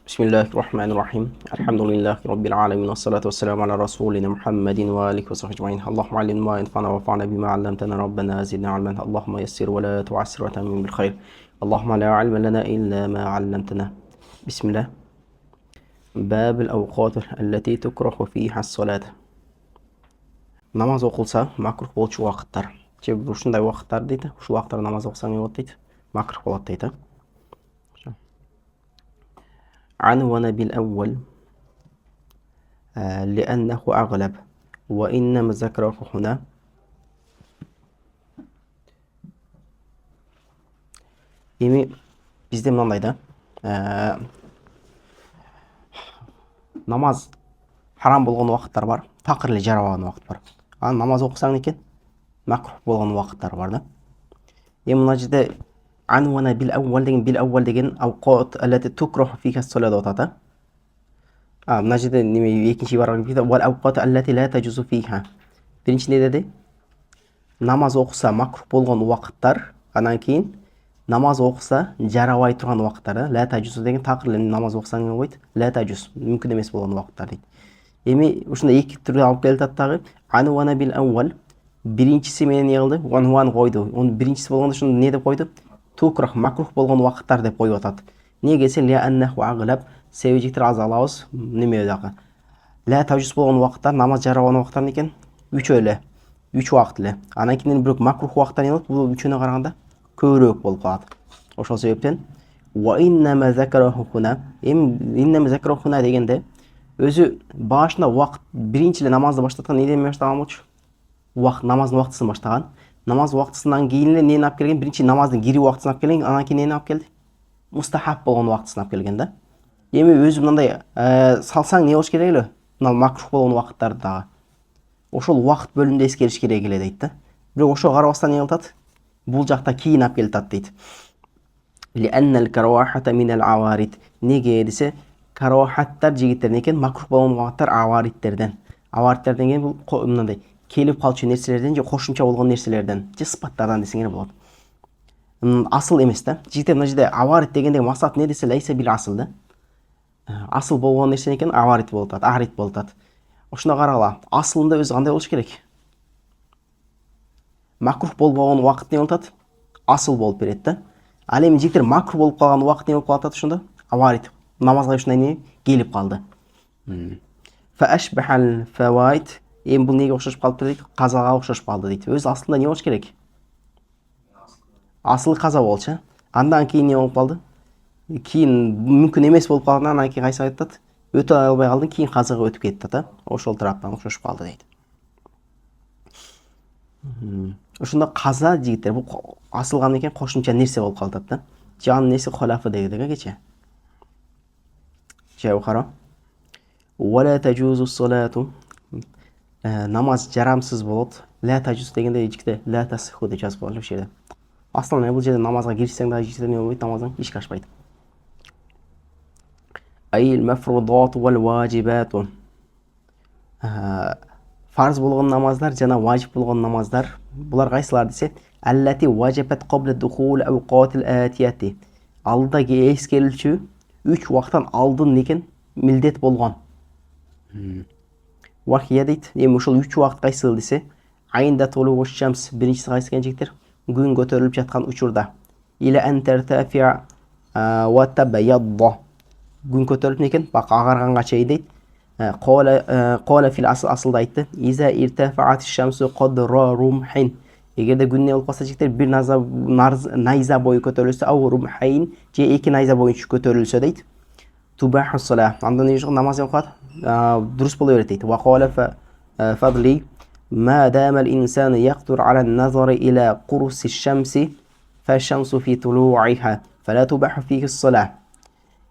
بسم الله الرحمن الرحيم الحمد لله رب العالمين والصلاة والسلام على رسولنا محمد وآله وصحبه أجمعين اللهم علمنا ما ينفعنا وانفعنا بما علمتنا ربنا زدنا علما اللهم يسر ولا تعسر وتمم بالخير اللهم لا علم لنا إلا ما علمتنا بسم الله باب الأوقات التي تكره فيها الصلاة намаз оқылса макрух болчу уақыттар же ушундай уақыттар дейді ушу уақыттарда намаз оқысаң не болады дейді макрух болады дейді عنون بالأول لأنه أغلب وإنما ذكره هنا эми бизде мындай да намаз харам болгон убакыттар бар, такыр эле жарабаган убакыт бар. Анан намаз окусаң экен макрух болгон убакыттар бар да. Эми мына жерде عنون بالأول деген أوقات التي تكره فيها الصلاة деп атат. Мына жерде неме экинчи барган кезде والأوقات التي لا تجوز فيها. Биринчи не деди? Намаз окуса макрух болгон убакыттар, анан кийин намаз окуса жарабай турган убакыттар. لا تجوز деген такыр эле намаз окусаң эмне болот? لا تجوز мүмкүн эмес болгон убакыттар дейт. Эми ушундай эки түрдө алып келатат дагы. عنون بالأول биринчиси менен не кылды? Унван койду. Onun биринчиси болгондо ушуну не деп койду? Тукрах макрух болгон убакыттар деп коюп атат. Неге десе лианнаху аглаб себеби жигиттер аз алабыз неме дагы. Ла тажуз болгон убакыттар намаз жарабаган убакыттар экен 3 эле. 3 убакыт эле. Анан кийин бирок макрух убакыттар не болот? Бул үчөөнө караганда көбүрөөк болуп калат. Ошол себептен ва иннама закараху хуна дегенде өзү башында убакыт биринчи эле намазды баштаткан неден баштаган болчу? Намаздын убактысын баштаган. Намаз убактысынан кийин эле нени алып келген? Биринчи намаздын кирип убактысын алып келген, анан кийин нени алып келди? Мустахаб болгон убактысын алып келген да. Эми өзү мындай салсаң не болуш керек эле? Мына макрух болгон убакыттарды дагы. Ошол убакыт бөлүмдө эскериш керек эле дейт да. Бирок ошого карабастан не кылат? Бул жакта кийин алып келатат дейт. Лианнал карахата минал аварид. Неге десе карахаттар жигиттерден экен, макрух болгон убакыттар аваридтерден. Аваридтерден деген бул мындай келип калчу нерселерден же кошумча болгон нерселерден же сыпаттардан десеңер болот. Асыл эмес да. Жигиттер мына жерде аварид дегенде максат не десе лайса бил асыл да. Асыл болгон нерсе экен аварид болуп атат, арид болуп атат. Ошондо карагыла. Асылында өзү кандай болуш керек? Макрух болбогон убакыт не болуп атат? Асыл болуп берет да. Ал эми жигиттер макрух болуп калган убакыт не болуп калат ошондо? Аварид. Намазга ушундай не келип калды. Фа ашбахал фаваид. Эми бул неге окшошуп калыптыр дейт? Казага окшошуп калды дейт. Өз асылында не болуш керек? Асыл каза болчу. Андан кийин не болуп калды? Кийин мүмкүн эмес болуп калгандан анан кийин кайсы айтат? Өтө албай калдың, кийин казага өтүп кетти да. Ошол тараптан окшошуп калды дейт. Ошондо каза жигиттер бул асылган экен кошумча нерсе болуп калат да. Жан нерсе халафы дегенге кече. Жай кара. Вала тажузу салату. Намаз жарамсыз болот. Ла тажуз дегенде жигитте ла тасиху деп жазып коюлуп жерде. Аслында бул жерде намазга киришсең да жигитте не болбойт, намазың ишке ашпайт. Айл мафрудат вал важибат. Фарз болгон намаздар жана важип болгон намаздар. Булар кайсылар десе, аллати важибат qabla духул awqatil atiyati. Алда эскерилчү 3 убактан алдын экен милдет болгон. Вахия дейт. Эми ушул 3 убакыт кайсыл десе, айында толуу шамс биринчиси кайсы экен жигиттер? Күн көтөрүлүп жаткан учурда. Иля антартафиа ва табайядда. Күн көтөрүлүп экен, бак агарганга чейин дейт. Qala fil asılda aytты. Iza irtafa'at ash-shamsu qadra rumhin. Эгерде күн не болуп калса жигиттер бир найза бою көтөрүлсө, ау румхайн же 2 найза боюнча көтөрүлсө дейт. Тубаху сала. Андан не намаз окуат? Дурус боло берет дейт. Ва qala fadli ما دام الإنسان يقدر على النظر إلى قرص الشمس فالشمس في طلوعها فلا تباح فيه الصلاة.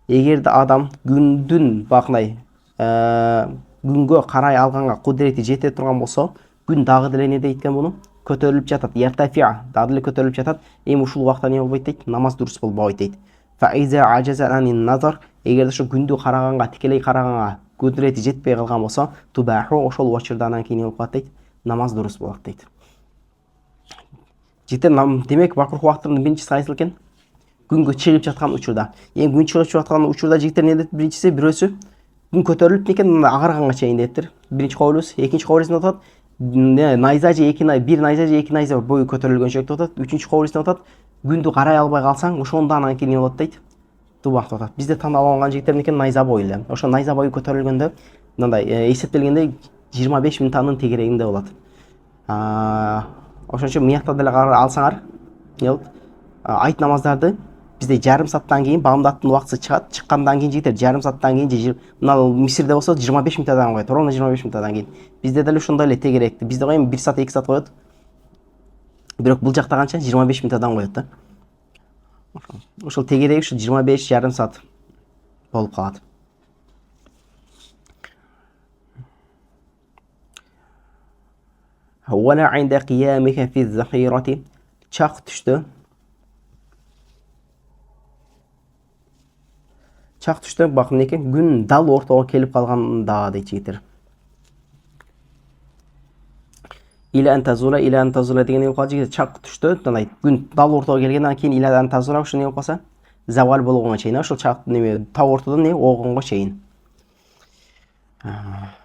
Эгерде адам күндүн бакнай күнгө карай алганга кудрети жете турган болсо, күн дагы деле не дейт экен буну? Көтөрүлүп жатат. Яртафиа, дагы деле көтөрүлүп жатат. Эми ушул убакта не болбойт дейт? Намаз дурус болбойт дейт. Fa iza ajaza anин nazar. Эгерде ошо күндү караганга, тикелей караганга кудрети жетпей калган болсо, тубаху ошол учурда анан кийин болуп калат дейт. Намаз дурус болот дейт. Жигиттер демек макрух убактырдын биринчиси кайсыл экен? Күнгө чыгып жаткан учурда. Эми күн чыгып жаткан учурда жигиттер эмне дейт? Биринчиси бирөөсү күн көтөрүлүп экен мына агарганга чейин дептир. Биринчи кабылыбыз, экинчи кабылыбыз атат. Найза же эки найза, бир найза же эки найза бою көтөрүлгөнчө деп атат. Үчүнчү кабылыбыз атат. Күндү карай албай калсаң, ошондо анан кийин эмне болот дейт? Тубак атат. Бизде тандап алынган жигиттер экен найза бою эле. Ошо найза бою көтөрүлгөндө мындай эсептелгенде 25 минуттанын тегерегинде болот. Ошон үчүн мыякта деле алсаңар, эмне болот? Айт намаздарды bizde yarım saatten keyin bağımdattın vakti çıkat. Çıkkandan keyin жигиттер жарым сааттан кийин мына Мисирде болсо 25 минуттан коет. Ровно 25 минуттан кийин. Бизде деле ушундай эле тегеректи. Бизде коем 1 саат 2 саат коет. Бирок бул жакта канча 25 минуттан коет да. Ошол тегерек ушу 25 жарым саат болуп калат. ولا عند قيامك في الظهيرة чак түштө чак түштө бак эмнекен күн дал ортого келип калганда дейт жигиттер. Иля антазула деген эмне кылат жигиттер? Чак түштө мындай күн дал ортого келгенден кийин иля антазула ушу эмне кылса завал болгонго чейин, ошол чак неме таа ортодон эмне огонго чейин.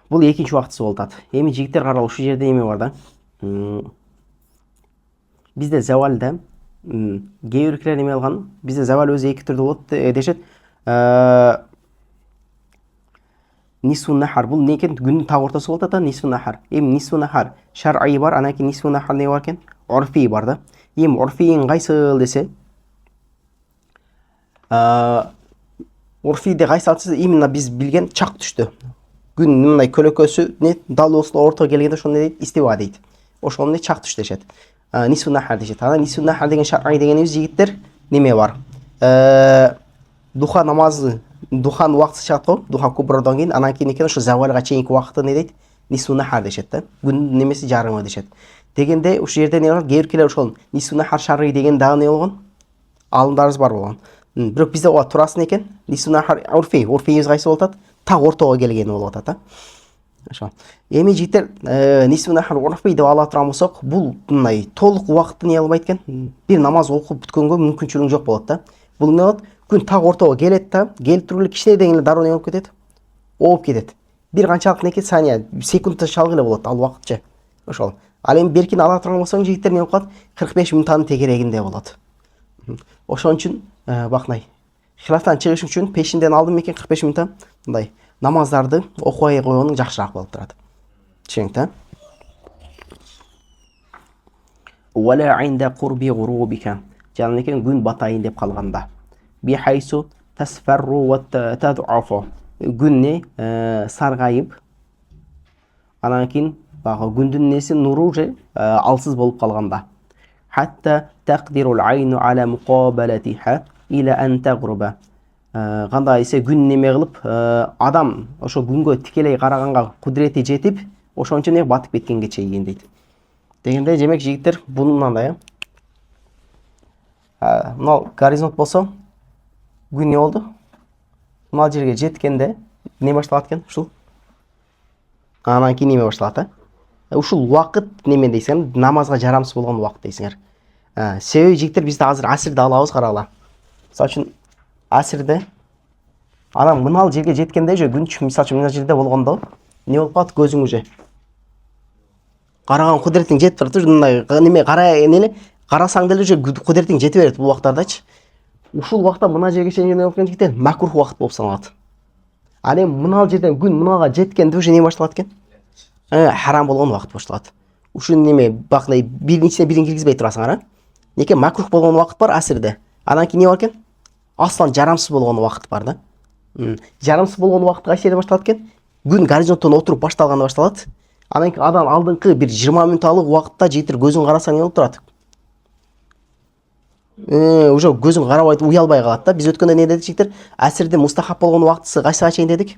Бул экинчи убактысы болуп атат. Эми жигиттер каралы ушул жерде эме бар да. Бизде завалда кээ биркилер эме алган. Бизде завал өзү эки түрдүү болот дешет. Нисфу нахар бул не экен? Күндүн таа ортосу болот ата нисфу нахар. Эми нисфу нахар шар'ий бар, анан кийин нисфу нахар не бар экен? Урфий бар да. Эми урфийин кайсыл десе, урфийде кайсыл десе именно биз билген чак түштө. Күн мындай көлөкөсү не дал ортого келгенде ошону не дейт? Истива дейт. Ошону чак түш дешет. Нисфу нахар дешет. Анан нисфу нахар деген шар'ий дегенибиз жигиттер неме бар? Духа намазы, духан убакыты чыгат го, духа кубрадан кийин, анан кийин экен ошо завалга чейинки убакытты не дейт? Нисфу нахар дешет да. Күн немеси жарымы дешет. Дегенде ушул жерде не бар? Кээ биркилер ошол нисфу нахар шар'ий деген дагы не болгон? Алымдарыбыз бар болгон. Бирок бизде ооба турасын экен. Нисфу нахар урфийибиз кайсы болуп атат? Так ортого келгени болуп атат, ошо. Эми жигиттер нисфу нахар урфий деп ала турган болсок, бул мындай толук убакытты не албайт экен. Бир намаз окуп бүткөнгө мүмкүнчүлүгү жок болот да. Бул эмне болот? Күн так ортого келет да, келип туруп эле кичине деген эле дароо не болуп кетет? Ооп кетет. Бир канчалык неке сания, секундта чалгы эле болот ал убакытча. Ошол. Ал эми беркин ала турган болсоң жигиттер не болуп калат? 45 минуттанын тегерегинде болот. Ошон үчүн бакнай. Хилафтан чыгыш үчүн пешинден алдым экен 45 минутта мындай намаздарды окубай койгонуң жакшыраак болуп турат. Түшүнүктү? Вала инда курби гурубика. Жана экен күн батайын деп калганда. Бихайсу тасфарру ва тад'афу. Күн саргайып анан кийин багы күндүн неси нуру уже алсыз болуп калганда. Хатта тaqdirul aynu ala muqabalatiha ila an taghruba. Кандай эсе күн неме кылып, адам ошо күнгө тикелей караганга кудурети жетип, ошончо не батып кеткенге чейин дейт. Дегенде демек жигиттер бунун мындай мына горизонт болсо күн не болду? Мына жерге жеткенде не башталат экен? Ушул. Анан кийин неме башталат, ушул убакыт неме дейсиңер, намазга жарамсыз болгон убакыт дейсиңер. Себеби жигиттер бизде азыр асирди алабыз карагыла. Мисалы үчүн асирде анан мына жерге жеткенде же күн мисалы үчүн мына жерде болгондо не болуп калат көзүң уже? Караган кудуретиң жетип турат, мындай неме карай эле карасаң деле уже кудуретиң жете берет бул убактардачы. Ушул убакта мына жерге чейин эмне болуп кеткен жигиттер? Макрух убакыт болуп саналат. Ал эми мына жерден күн мынага жеткенде уже не башталат экен? Харам болгон убакыт башталат. Ушул неме бакнай биринчисине бирин киргизбей турасыңар, Неке макрух болгон убакыт бар асирде. Анан кийин не бар экен? Аслан жарамсыз болгон убакыт бар да. Жарамсыз болгон убакыт кайсы жерде башталат экен? Күн горизонттон отуруп башталганда башталат. Анан кийин адан алдыңкы бир 20 минутталык убакытта жигиттер көзүн карасаң не болуп турат? Уже көзүн карабай уялбай калат да. Биз өткөндө не дедик жигиттер? Асирде мустахаб болгон убактысы кайсыга чейин дедик?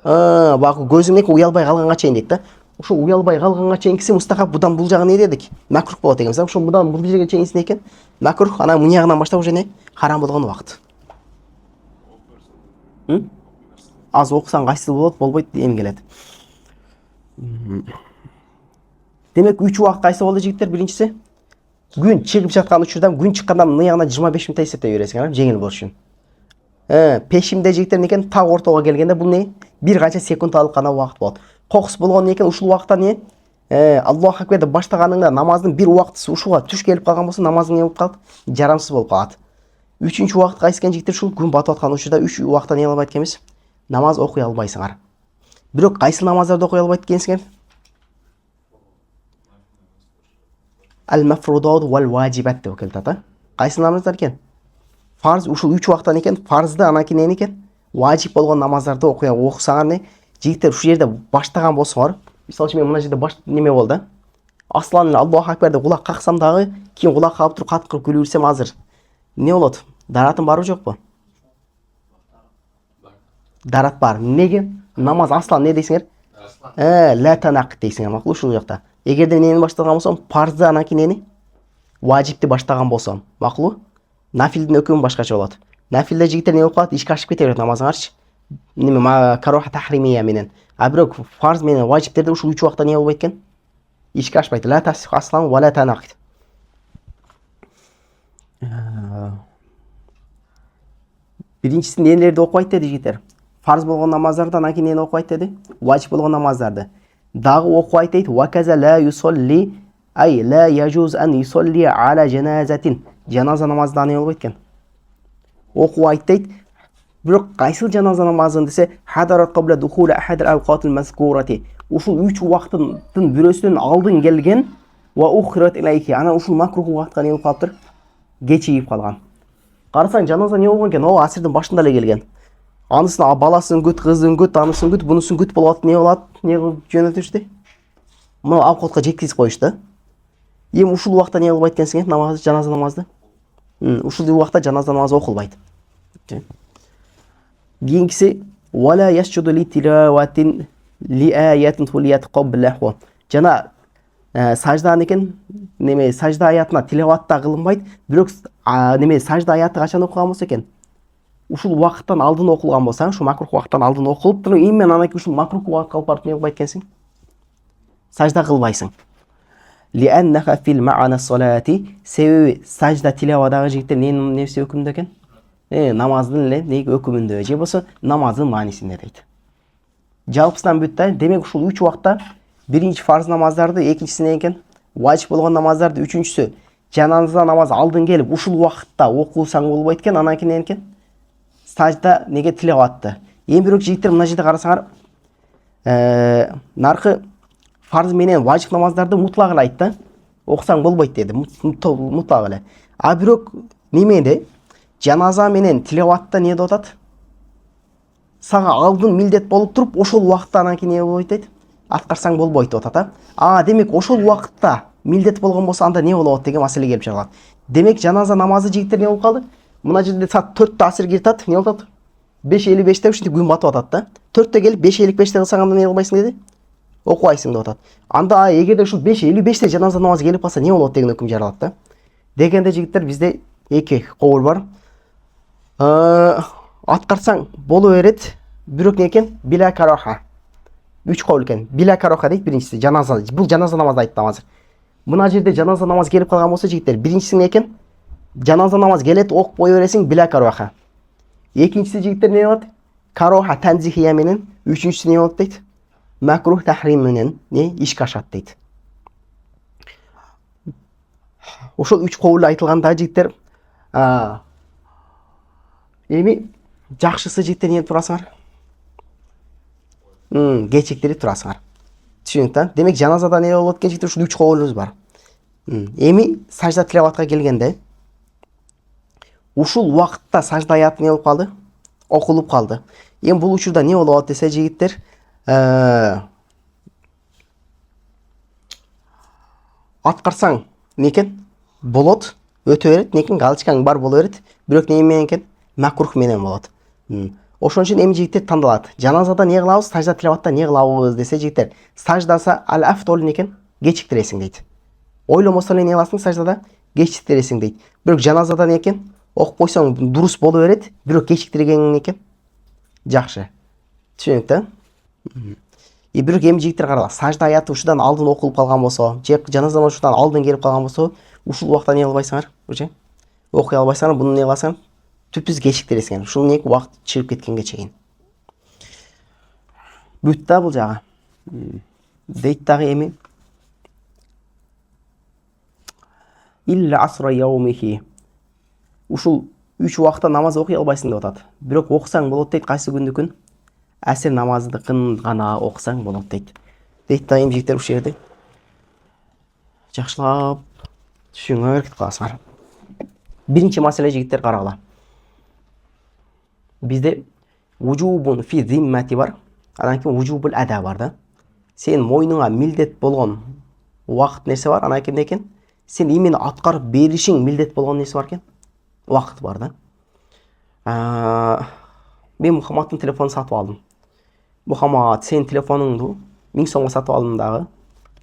Бак көзүң уялбай калганга чейин дедик да. Ошо уялбай калганга чейинкиси мустахаб, будан бул жагы не дедик? Макрух болот экен. Ошо будан бул жерге чейинкиси не экен? Макрух, анан мына жагынан баштап уже не? Харам болгон убакыт. Аз окусаң кайсы болот, болбойт эми келет. Демек 3 убакыт кайсы болду жигиттер? Биринчиси Күн чыгып жаткан учурда күн чыккандан мыягына 25 мүнөт эсептей бересиң, жеңил болуш үчүн. Пешимде жигиттер экен так ортого келгенде бул не? Бир канча секунд алып гана убакыт болот. Кокус болгон экен ушул убакытта не? Аллаху акбар деп баштаганыңда намаздын бир убактысы ушуга туш келип калган болсо намазың не болуп калат? Жарамсыз болуп калат. Үчүнчү убакыт кайсы экен жигиттер? Ушул күн батып аткан учурда 3 убакытта не албайт экенбиз? Намаз окуй албайсыңар. Бирок кайсы намаздарды окуй албайт экенсиңер? Ал-мафрудат вал ваджибат деп келет, Кайсы намаздар экен? Фарз ушул 3 убакыттан экен, фарзды анан кийин эмне экен? Важип болгон намаздарды окусаңар не? Жигиттер ушул жерде баштаган болсоңор, мисалы үчүн мен мына жерде баш неме болду. Аслан эле Аллаху акбар деп кулак каксам дагы, кийин кулак кагып туруп каткырып күлүп жүрсөм азыр не болот? Даратым барбы жокпу? Дарат бар. Неге? Намаз аслан не дейсиңер? Ла танак дейсиңер, макул ушул жакта. Эгерде нени баштаган болсом, фарзды анан кийин нени? Важипти баштаган болсом, макул? Нафилдин өкүмү башкача болот. Нафилде жигиттер не болуп калат? Ишке ашып кете берет намазыңарчы. Неме кароха тахримия менен. А бирок фарз менен важиптерде ушул 3 убакта не болбойт экен? Ишке ашпайт. Ла тасих аслан ва ла танак. Биринчиси нелерди окубайт деди жигиттер? Фарз болгон намаздарды, анан кийин нени окубайт деди? Важип болгон намаздарды. Дагы окубайт дейт. Ва каза ла юсалли ай ла яжуз ан юсалли ала жаназатин. Жаназа намазда не болбойт экен? Окубайт дейт. Бирок кайсыл жаназа намазын десе, хадарат кабла духули ахад ал-авқат ал-мазкурати. Ушул 3 убактын бирөөсүнөн алдын келген ва ухрат илайки. Анан ушул макрух убактка не болуп калыптыр? Кечигип калган. Карасаң жаназа не болгон экен? О, асырдын башында эле келген. Анысын баласын күт, кызын күт, анысын күт, бунусын күт болот, не болот? Не жөнөтүштү? Мына авкатка жеткизип коюшту. Эми ушул убакта не кылбайт экенсиң, намаз, жаназа намазды? Ушул убакта жаназа намазы окулбайт. Кийинкиси вала ясжуду ли тилаватин ли аятин тулият qablahu. Жана сажда экен, неме сажда аятына тилаватта кылынбайт, бирок неме сажда аяты качан окуган болсо экен? Ушул убакыттан алдын окулган болсаң, ушу макрух убакыттан алдын окулуп туруп, именно анан ушул макрух убакытка алып барып не кылбайт экенсиң? Сажда кылбайсың. Лианнаха фил ма'ана салати, себеби сажда тилавадагы жигиттер нерсе өкүмүндө экен? Намаздын эле неге өкүмүндө, же болсо намаздын маанисинде дейт. Жалпысынан бүт да, демек ушул 3 убакта биринчи фарз намаздарды, экинчиси не экен? Важип болгон намаздарды, үчүнчүсү жаназа намаз алдын келип ушул убакытта окусаң болбойт экен, анан кийин не экен? Сажда неге тилаватты. Эми бирок жигиттер мына жерде карасаңар, наркы фарз менен важип намаздарды мутлак эле айтты. Окусаң болбойт деди, мутлак эле. А бирок немеде? Жаназа менен тилаватта не деп атат? Сага алдын милдет болуп туруп, ошол убакытта анан кийин не болбойт дейт? Аткарсаң болбойт деп атат, демек ошол убакытта милдет болгон болсо анда не болот деген маселе келип чыгат. Демек жаназа намазы жигиттер не болуп калды? Мына жерде саат 4-тө асыр кирип атат, не болот? 5:55-те ушинтип күн батып атат да. 4-тө келип 5:55-те кылсаң анда не кылбайсың деди? Окубайсың деп атат. Анда эгерде ушул 5:55-те жаназа намазы келип калса не болот деген өкүм жаралат да. Дегенде жигиттер бизде эки кабыл бар. Аткарсаң боло берет, бирок не экен? Биля караха. 3 кабыл экен. Биля караха дейт биринчиси жаназа. Бул жаназа намазды айттым азыр. Мына жерде жаназа намаз келип калган болсо жигиттер, биринчиси не экен? Жаназа намаз келет, окуп кое бересиң биля караха. Экинчиси жигиттер не болот? Караха танзихия менен, үчүнчүсү не болот дейт? Макрух тахрим менен не ишке ашат дейт. Ошол 3 кабыл айтылганда жигиттер, эми жакшысы жигиттер не турасыңар? Кечиктирип турасыңар. Түшүнүктү? Демек жаназада не болот экен жигиттер, ушул 3 кабылыбыз бар. Эми сажда тилаватка келгенде ушул убакытта сажда аяты не болуп калды? Окулуп калды. Эми бул учурда не болот десе жигиттер, аткарсаң не экен? Болот, өтө берет, некен галочкаң бар боло берет, бирок неме менен экен? Макрух менен болот. Ошон үчүн эми жигиттер тандалат. Жаназада не кылабыз, сажда тилаватта не кылабыз десе жигиттер, саждаса ал-афдол некен? Кечиктиресиң дейт. Ойломосоң эле не кыласың саждада? Кечиктиресиң дейт. Бирок жаназада не экен? Окуп койсоң дурус боло берет, бирок кечиктиргениң экен? Жакшы. Түшүнүктү? Бирок эми жигиттер карала, сажда аяты ушудан алдын окулуп калган болсо, же жаназа ушудан алдын келип калган болсо, Ушул убакта не кылбайсыңар уже окуй албайсыңар, буну не кыласың түпсүз кечиктиресиңер. Ушул не убакыт чыгып кеткенге чейин бүт да бул жагы. Дейт дагы эми илля асра яумихи. Ушул 3 убакта намаз окуй албайсың деп атат. Бирок окусаң болот дейт. Кайсы күндү күн? Аср намазын гана окусаң болот дейт. Дейт да эми жигиттер ушул жерде жакшылап түшүнгөнгө аракет кыласыңар. Биринчи маселе жигиттер карагыла. Бизде вужубун фи зиммати бар. Анан кийин вужубул ада бар да. Сен мойнуңа милдет болгон убакыт нерсе бар. Анан кийин экен сен эмени аткарып беришиң милдет болгон нерсе бар экен. Убакыт бар да. Мен Мухаммадтын телефонун сатып алдым. Мухаммад, сен телефонуңду 1000 сомго сатып алдым дагы.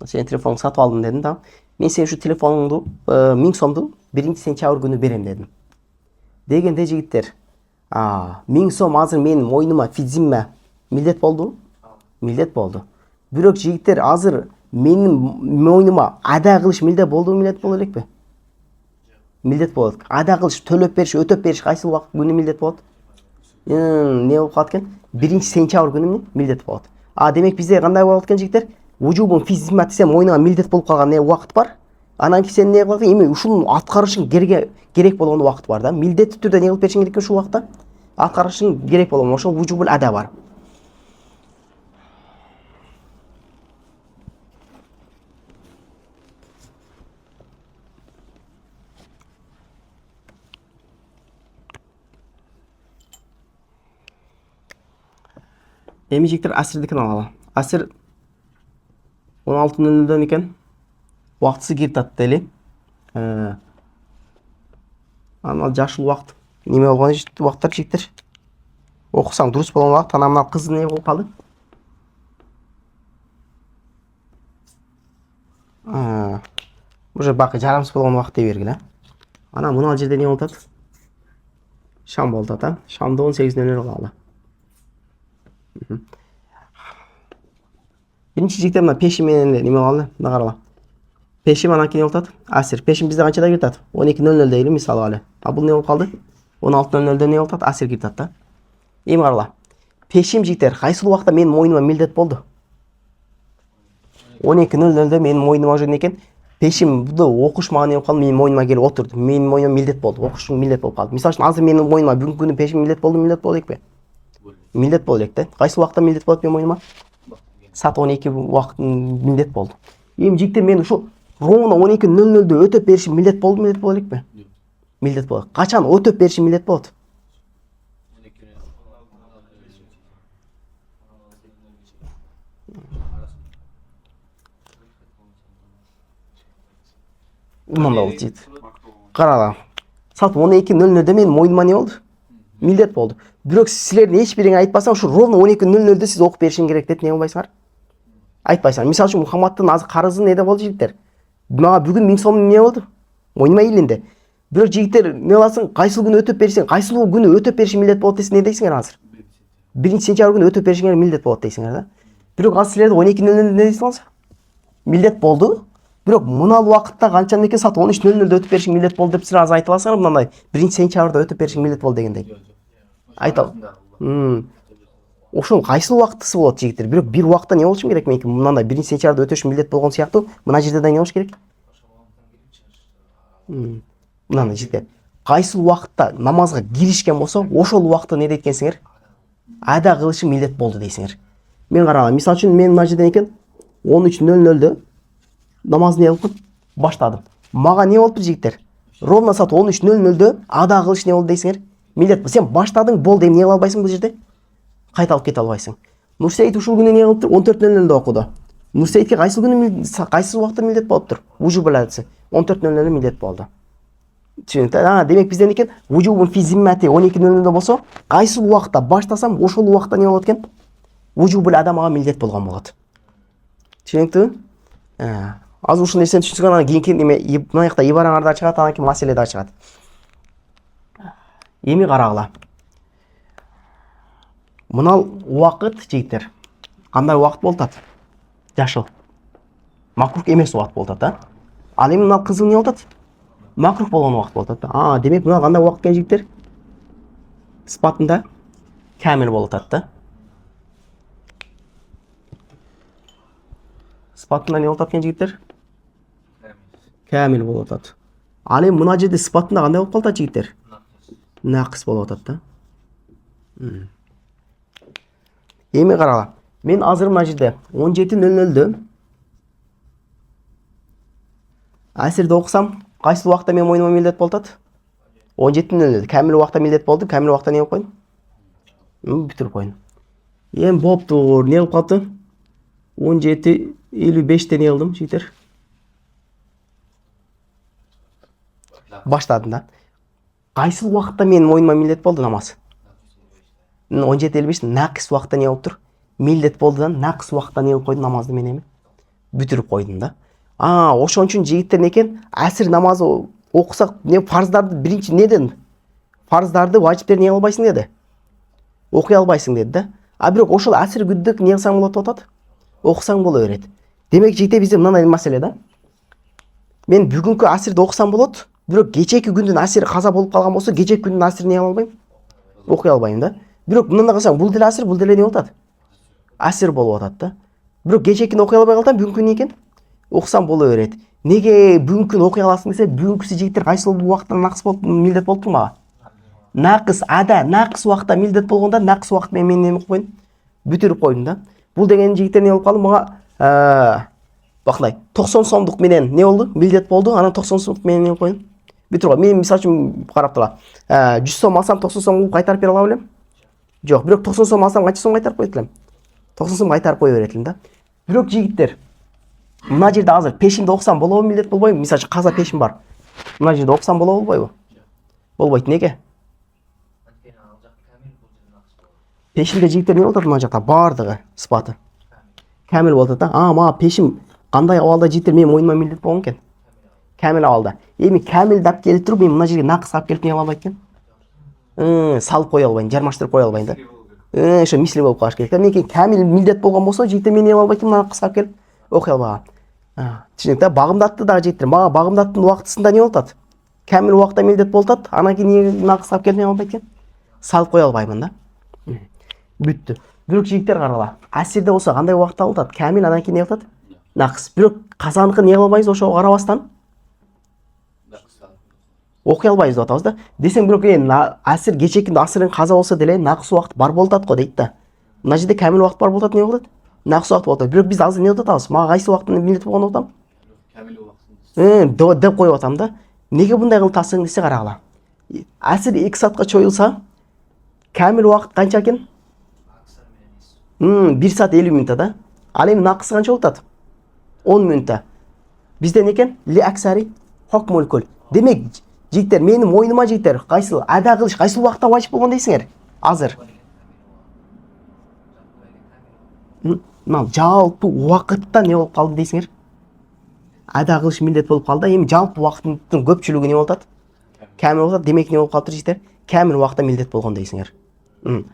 Сен телефонуңду сатып алдым дедим да. Мен сен ушу телефонуңду 1000 сомду 1-сентябрь күнү берем дедим. Дегенде жигиттер, 1000 сом азыр менин мойнума физимме милдет болду? Милдет болду. Бирок жигиттер азыр менин мойнума ада кылыш милдет болду, милдет боло элекпи? Милдет болот. Ада кылыш, төлөп бериш, өтөп бериш кайсы убакыт күнү милдет болот? Не болуп калат экен? 1-сентябрь күнү милдет болот. Демек бизде кандай болот экен жигиттер? Вужубун физимат десе мойнуңа милдет болуп калган не убакыт бар. Анан кийин сен не кыласың? Эми ушуну аткарышың керек болгон убакыт бар да. Милдеттүү түрдө не кылып беришиң керек ушул убакта? Аткарышың керек болгон. Ошол вужубул ада бар. Эми жигиттер асирдикин алалы. Асир 16:00 экен. Убактысы кирип атты эле. Анан жашыл убакыт. Неме болгон убакыттар жигиттер? Окусаң дурус болгон убакыт. Анан мына кыз не болуп калды? Уже бакы жарамсыз болгон убакыт дей бергиле. Анан мына жерде не болуп атат? Шам болуп атат. Шамды 18:00 кылалы. Биринчи жигиттер мына пеши менен неме кылалы, мына карала. Пешим анан кийин болуп атат. Асир. Пешим бизде канчада кирип атат? 12:00 дейли мисалы эле. Бул не болуп калды? 16:00 не болуп атат? Асир кирип атат да. Эми карала. Пешим жигиттер кайсы убакта менин мойнума милдет болду? 12:00 менин мойнума уже экен. Пешимди окуш мага не болуп калды? Менин мойнума келип отурду. Менин мойнума милдет болду. Окушуң милдет болуп калды. Мисалы үчүн азыр менин мойнума бүгүнкү күнү пешим милдет болду элекпи? Милдет болду элек да. Кайсы убакта милдет болот менин мойнума? Саат 12 убакыт милдет болду. Эми жигиттер мен ушу ровно 12:00 өтөп беришим милдет болду элекпи? Милдет болот. Качан өтөп беришим милдет болот? Мында болот жигит. Карала. Саат 12:00 менин мойнума не болду? Милдет болду. Бирок силердин эч бириңе айтпасам, ушу ровно 12:00 сиз окуп беришиң керек деп не кылбайсыңар? Айтпайсыңар. Мисалы үчүн Мухаммадтын азыр карызы неде болду жигиттер? Мага бүгүн 1000 сом не болду? Мойнума илинди. Бирок жигиттер не кыласың? Кайсыл күнү өтөп берсең, кайсыл күнү өтөп беришиң милдет болот десе не дейсиңер азыр? 1-сентябрь күнү өтөп беришиңер милдет болот дейсиңер да. Бирок азыр силерде 12:00 не дейсиңер? Милдет болду. Бирок мына убакытта канчаны экен саат 13:00 өтөп беришиң милдет болду деп силер азыр айта аласыңар мындай 1-сентябрда өтөп беришиң милдет болду дегендей. Айта. Ошол кайсы убактысы болот жигиттер? Бирок бир убакта не болушум керек меники? Мындай 1-сентябрда өтөшүм милдет болгон сыяктуу, мына жерде да не болуш керек? Мындай жигиттер. Кайсы убакытта намазга киришкен болсо, ошол убакытта не дейт экенсиңер? Ада кылышым милдет болду дейсиңер. Мен караган, мисалы үчүн мен мына жерден экен 13:00 намазды не кылып баштадым. Мага не болуптур жигиттер? Ровно саат 13:00 ада кылыш не болду дейсиңер? Милдет. Сен баштадың, болду, эми не кыла албайсың бул жерде? Кайталып кете албайсың. Нурсейит ушул күнү не кылыптыр? 14:00 окуду. Нурсеитке кайсы күнү кайсы убакта милдет болуптур? Вужубул адысы 14:00 милдет болду. Түшүнүктү? Демек бизден экен вужубун фи зиммати 12:00 болсо, кайсы убакта баштасам, ошол убакта не болот экен? Вужубул адамага милдет болгон болот. Түшүнүктүбү? Азыр ушул нерсени түшүнсөң анан кийинки неме мына жакта ибараңар да чыгат, анан кийин маселе да чыгат. Эми карагыла. Мына убакыт жигиттер. Кандай убакыт болуп атат? Жашыл. Макрух эмес убакыт болуп атат, да? Ал эми мына кызыл не болуп атат? макрух болгон убакыт болуп атат. Демек мына кандай убакыт экен жигиттер? Сыпатында камил болуп атат да. Сыпатында не болуп атат экен жигиттер? Камил болуп атат. Ал эми мына жерде сыпатында кандай болуп калат жигиттер? Нақыс болуп атат да. Эми карагыла. Мен азыр мына жерде 17:00-дө асирди окусам, кайсы убакта мен моюнума милдет болуп атат? 17:00 камил убакта милдет болду. Камил убакта не кылып койдум? Бүтүрүп койдум. Эми болуптур. Не кылып калды? 17:55-те не кылдым, жигиттер? Баштадым да. Кайсы убакытта мен моюнума милдет болду намаз? 17:55 нақыс убакытта не болуп тур? Милдет болду да, нақыс убакытта не кылып койдум намазды мен эми? Бүтүрүп койдум да. Ошон үчүн жигиттер некен? Асир намазы окусак, не фарздарды биринчи неден? Фарздарды, важиптерди не кылбайсың деди? Окуй албайсың деди да. Бирок ошол асир күндүк не кылсаң болот деп атат? Окусаң боло берет. Демек жигиттер бизде мындай маселе да. Мен бүгүнкү асирди окусам болот, бирок кечеки күндүн асири каза болуп калган болсо, кечеки күндүн асирин не кыла албайм? Окуй албайм да. Бирок мындай кылсаң, бул деле асир, бул деле не болуп атат? Асир болуп атат да. Бирок кечекини окуй албай калсам, бүгүнкү экен? Окусам боло берет. Неге бүгүнкүн окуй аласың десе, бүгүнкүсү жигиттер кайсы убакытта накыс болуп милдет болуп турмага? Нақыс, нақыс убакытта милдет болгондо, нақыс убакыт мен неме кылып койдум? Бүтүрүп койдум да. Бул деген жигиттер не болуп калды? Мага бакылай, 90 сомдук менен не болду? Милдет болду. Анан 90 сомдук менен не кылып койдум? Бүтүрүп койдум. Мен мисалы үчүн карап тура. 100 сом алсам 90 сом кайтарып бере алам элем? Жок, бирок 90 сом алсам канча сом кайтарып коет элем? 90 сом кайтарып кое берет элем да. Бирок жигиттер, мына жерде азыр пешимди окусам болобу, милдет болбойбу? Мисалы үчүн каза пешим бар. Мына жерде окусам болобу, болбойбу? Болбойт. Неге? Пешимде жигиттер не болуп атат мына жакта? Бардыгы сыпаты камил болуп атат да. Мага пешим кандай абалда жигиттер менин моюнума милдет болгон экен? Камил абалда. Эми камилди алып келип туруп, мен мына жерге накыс алып келип не кыла албайт экен? Салып кое албайм, жармаштырып кое албайм да. Ошо мисли болуп калыш керек да. Меники камил милдет болгон болсо, жигиттер мен не кыла албайт экен? Накыс алып келип окуй албаган. Түшүнүктү да. Багымдатты дагы жигиттер. Мага багымдаттын убактысында не болуп атат? Камил убакта милдет болуп атат. Анан кийин накыс алып келип не кыла албайт экен? Салып кое албаймын да. Бүттү. Бирок жигиттер карагыла. Асирде болсо кандай убакытта болуп атат? Камил, анан кийин не болуп атат? Накыс. Бирок казаныкы не кыла албайбыз, ошого карабастан? Окуй албайбыз деп атабыз да. Десең бирок асир кечекинде асырын каза болсо деле накыс убакыт бар болуп атат го дейт да. Мына жерде камил убакыт бар болуп атат, не болуп атат? Накыс убакыт болуп атат. Бирок биз азыр не деп атабыз? Мага кайсы убакытта милдет болгон деп атам? Камил убакыт. Деп коюп атам да. Неге мындай кылып атасың десе, карагыла. Асир 2 саатка чоюлса, камил убакыт канча экен? 1 саат 50 мүнөттө да. Ал эми накысы канча болуп атат? 10 мүнөттө. Бизде не экен? Ли аксари хукмул кул. Демек, жигиттер, менин моюнума жигиттер, кайсы ада кылыш кайсы убакытта важип болгон дейсиңер? Азыр. Жалпы убакытта не болуп калды дейсиңер? Ада кылыш милдет болуп калды. Эми жалпы убакыттын көпчүлүгү не болуп атат? Камил болуп атат. Демек не болуп калыптыр жигиттер? Камил убакытта милдет болгон дейсиңер.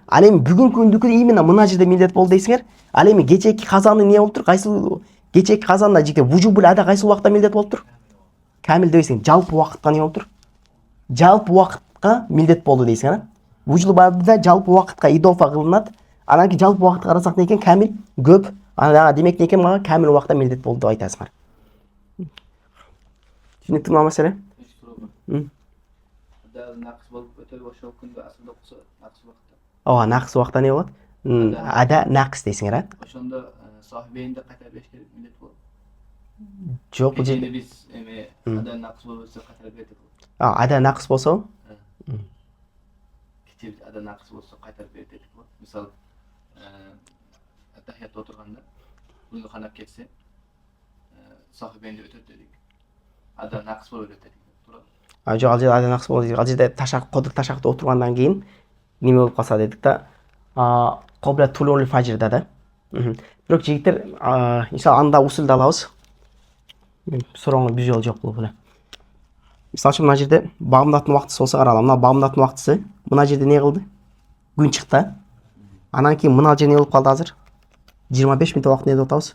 Ал эми бүгүнкү күндүкү именно мына жерде милдет болду дейсиңер. Ал эми кечеки казаны не болуптур? Кайсы кечеки казанда жигиттер вужубул ада кайсы убакытта милдет болуптур? Камил дебесең, жалпы убакытка не болуптур? Жалпы убакытка милдет болду дейсиң, Вужубул ада жалпы убакытка идофа кылынат. Анан кийин жалпы убакытка карасак не экен? Камил көп. Анан демек не экен? Мага камил убакытта милдет болду деп айтасыңар. Түшүнүктүүбү маселе? Накыс болуп өтөбү ошол күндө асырда окусо накыс убакытта. Накыс убакытта не болот? Ада накыс дейсиңер, Ошондо сахибейинде кайтарып бериш керек милдет болот. Жок, бул жерде биз эми ада накыс болсо кайтарып берет. Ада накыс болсо? Кече ада накыс болсо кайтарып берет дедик го. Мисалы, тахиятта отурганда узу канап кетсе, сахибейинде өтөт дедик. Ада накыс болот дедик. Жок, ал жерде ада накыс болот. Ал жерде ташак, кодук ташакта отургандан кийин неме болуп калса дедик да. Кобла тулул фажирда да. Бирок жигиттер, иншалла анда усулду алабыз. Сурооңо бир жол жок болуп эле. Мисалы үчүн мына жерде багымдаттын убактысы болсо, карагыла. Мына багымдаттын убактысы мына жерде не кылды? Күн чыкты. Анан кийин мына жерде не болуп калды азыр? 25 мүнөт убакыт не деп атабыз?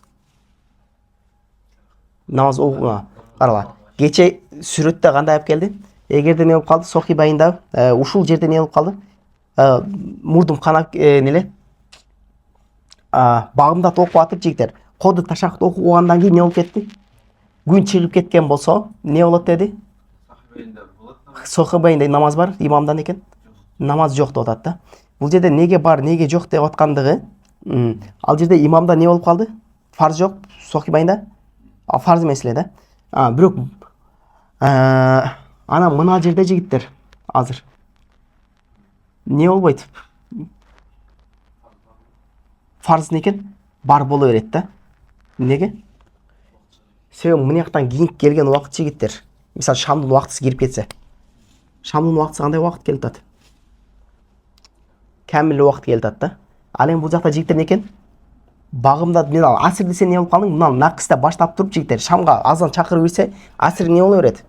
Намаз окуга. Карагыла. кече сүрөттө кандай алып келди? Эгерде не болуп калды? Сохи байында ушул жерде не болуп калды? Мурдум канап неле? Багымдат окуп атып жигиттер. Коду ташакты окугандан кийин не болуп кетти? Күн чыгып кеткен болсо, не болот деди? Сохи байында намаз бар, имамдан экен. Намаз жок деп атат да. Бул жерде неге бар, неге жок деп аткандыгы, ал жерде имамда не болуп калды? Фарз жок, Сохи байында. Фарз эмес эле да. Бирок ана мына жерде жигиттер азыр не болбойт? Фарз некен бар боло берет да. Неге? Себеби мына жактан кийин келген убакыт жигиттер. Мисалы шамдын убактысы кирип кетсе. Шамдын убактысы кандай убакыт келип атат? Камил убакыт келип атат да. Ал эми бул жакта жигиттер некен? Багымда мен ал асир десе не болуп калдың? Мына накыста баштап туруп жигиттер шамга азан чакырып ийсе, асир не боло берет?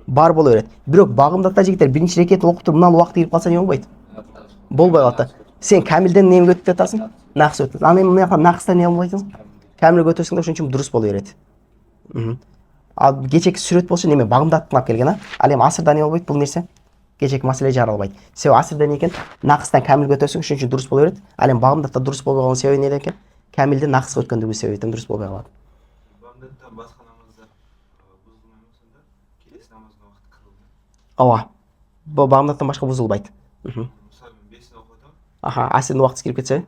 Бар боло берет. Бирок багымдатта жигиттер биринчи рекет окуп туруп мына убакыт кирип калса не болбойт? Болбой калат да. Сен камилден неме өтүп атасың? Накыс өтүп. Аны эми мына жака накыста не болбойсуң? Камилге өтөсүң да ошон үчүн дурус боло берет. Ал кечеки сүрөт болсо неме багымдаттын алып келген, ал эми асырда не болбойт бул нерсе? Кечеки маселе жаралбайт. Себеби асырда не экен? Накыстан камилге өтөсүң, ошон үчүн дурус боло берет. Ал эми багымдатта дурус болбой калган себеби неде экен? Камилден накыска өткөндүгү себептен дурус болбой калат. Багымдаттан башка намаздар бузулбайбы сонда? Келесі намаздын убакыты кырылды. Ооба. Бул багымдаттан башка бузулбайт. Мисалы мен 5-ти окудум. Асирдин убактысы кирип кетсе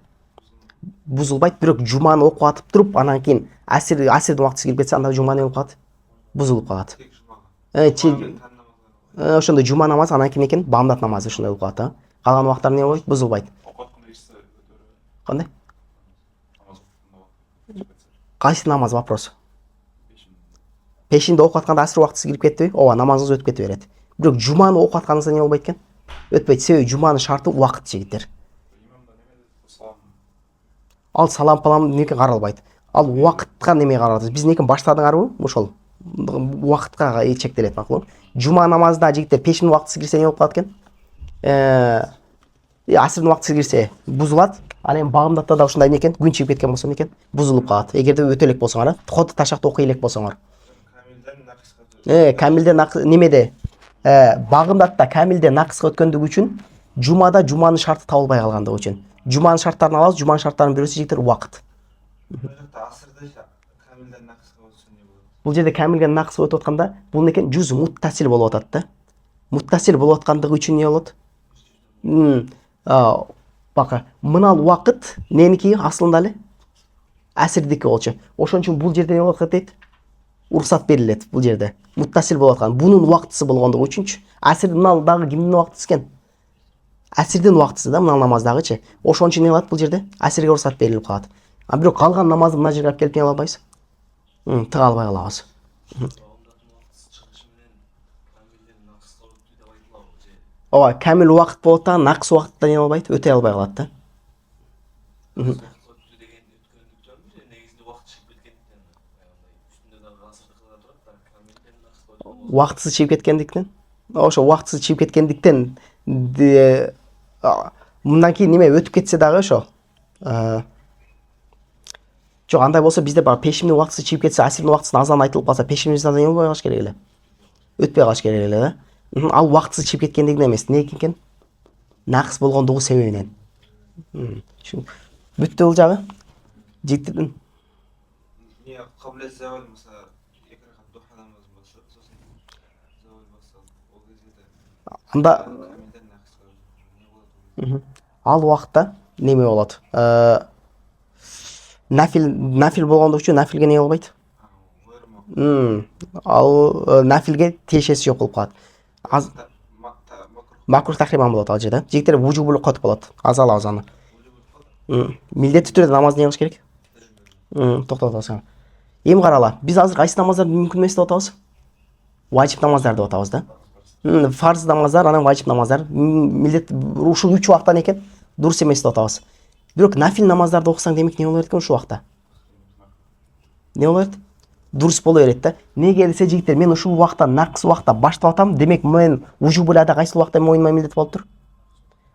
бузулбайт, бирок жуманы окуп атып туруп, анан кийин асирдин убактысы кирип кетсе, анда жума не болуп калат? Бузулуп калат. Ошондо жума намазы анан кийин экен багымдат намазы ошондой болуп калат да. Калган убактар не болбойт? Бузулбайт. Кандай? Кайсы намаз вопрос? Пешинде окуп атканда асыр убактысы кирип кеттиби? Ооба, намазыңыз өтүп кете берет. Бирок жуманы окуп атканыңызда не болбойт экен? Өтпөйт. Себеби жуманын шарты убакыт жигиттер. Ал салам неке каралбайт. Ал убакытка неме каралат. Биз неке баштадыңарбы? Ошол убакытка чектелет макул. Жума намазында жигиттер пешин убактысы кирсе не болуп калат экен? Асырдын убактысы кирсе бузулат. Ал эми багымдатта да ушундай некен? Күн чыгып кеткен болсо некен? Бузулуп калат. Эгерде өтө элек болсоңор, коду ташакты окуй элек болсоңор. Камилден накыс немеде? Багымдатта камилден накыска өткөндүгү үчүн, жумада жуманын шарты табылбай калгандыгы үчүн. Жуманын шарттарын алабыз, жуманын шарттарынын бирөөсү жигиттер убакыт. Асырда камилден накыска өтсө не болот? Бул жерде камилге накыска өтүп атканда, бул некен жүз муттасил болуп атат да. Муттасил болуп аткандыгы үчүн не болот? Бака, мына убакыт неники асылында эле? Асирдики болчу. Ошон үчүн бул жерде не болот дейт? Уруксат берилет бул жерде. Муттасил болуп аткан. Бунун убактысы болгондугу үчүнчү. Асир мына дагы кимдин убактысы экен? Асирдин убактысы да мына намаздагычы. Ошон үчүн не кылат бул жерде? Асирге уруксат берилип калат. Бирок калган намазды мына жерге алып келип не кыла албайсыз? Тыга албай калабыз. Ооба, камил убакыт болот да, накыс убакытта не болбойт, өтө албай калат да. Убактысы чыгып кеткендиктен. Ошо убактысы чыгып кеткендиктен мындан кийин неме өтүп кетсе дагы ошо. Жок, андай болсо бизде бар пешимдин убактысы чыгып кетсе, асирдин убактысына азан айтылып калса, пешимизден не болбой калыш керек эле. Өтпөй калыш керек эле да. Ал убактысы чыгып кеткендигинен эмес, неге экен? Накыс болгондугу себебинен. Бүттү бул жагы. Жигиттердин Не каблет завал мисалы эки ракат духа намазы болсо, сосын завал болсо, ол кезде анда камилден накыска не болот? ал убакытта неме болот? Нафил болгондугу үчүн нафилге не болбойт? Ал нафилге тиешеси жок болуп калат. Макрух тахриман болот ал жерде. Жигиттер вужубул кот болот. Азал азаны. Милдеттүү түрдө намаз не кылыш керек? Токтотуп алсаң. Эми карала, биз азыр кайсы намаздарды мүмкүн эмес деп атабыз? Важип намаздар деп атабыз да. Фарз намаздар, анан важип намаздар, милдет ушул 3 убактан экен, дурус эмес деп атабыз. Бирок нафил намаздарды окусаң демек не боло берет экен ушул убакта? Не боло берет? Дурус боло берет да. Неге десе жигиттер, мен ушул убакта накыс убакта баштап атам, демек мен вужубулада кайсы убакта моюнума милдет болуптур?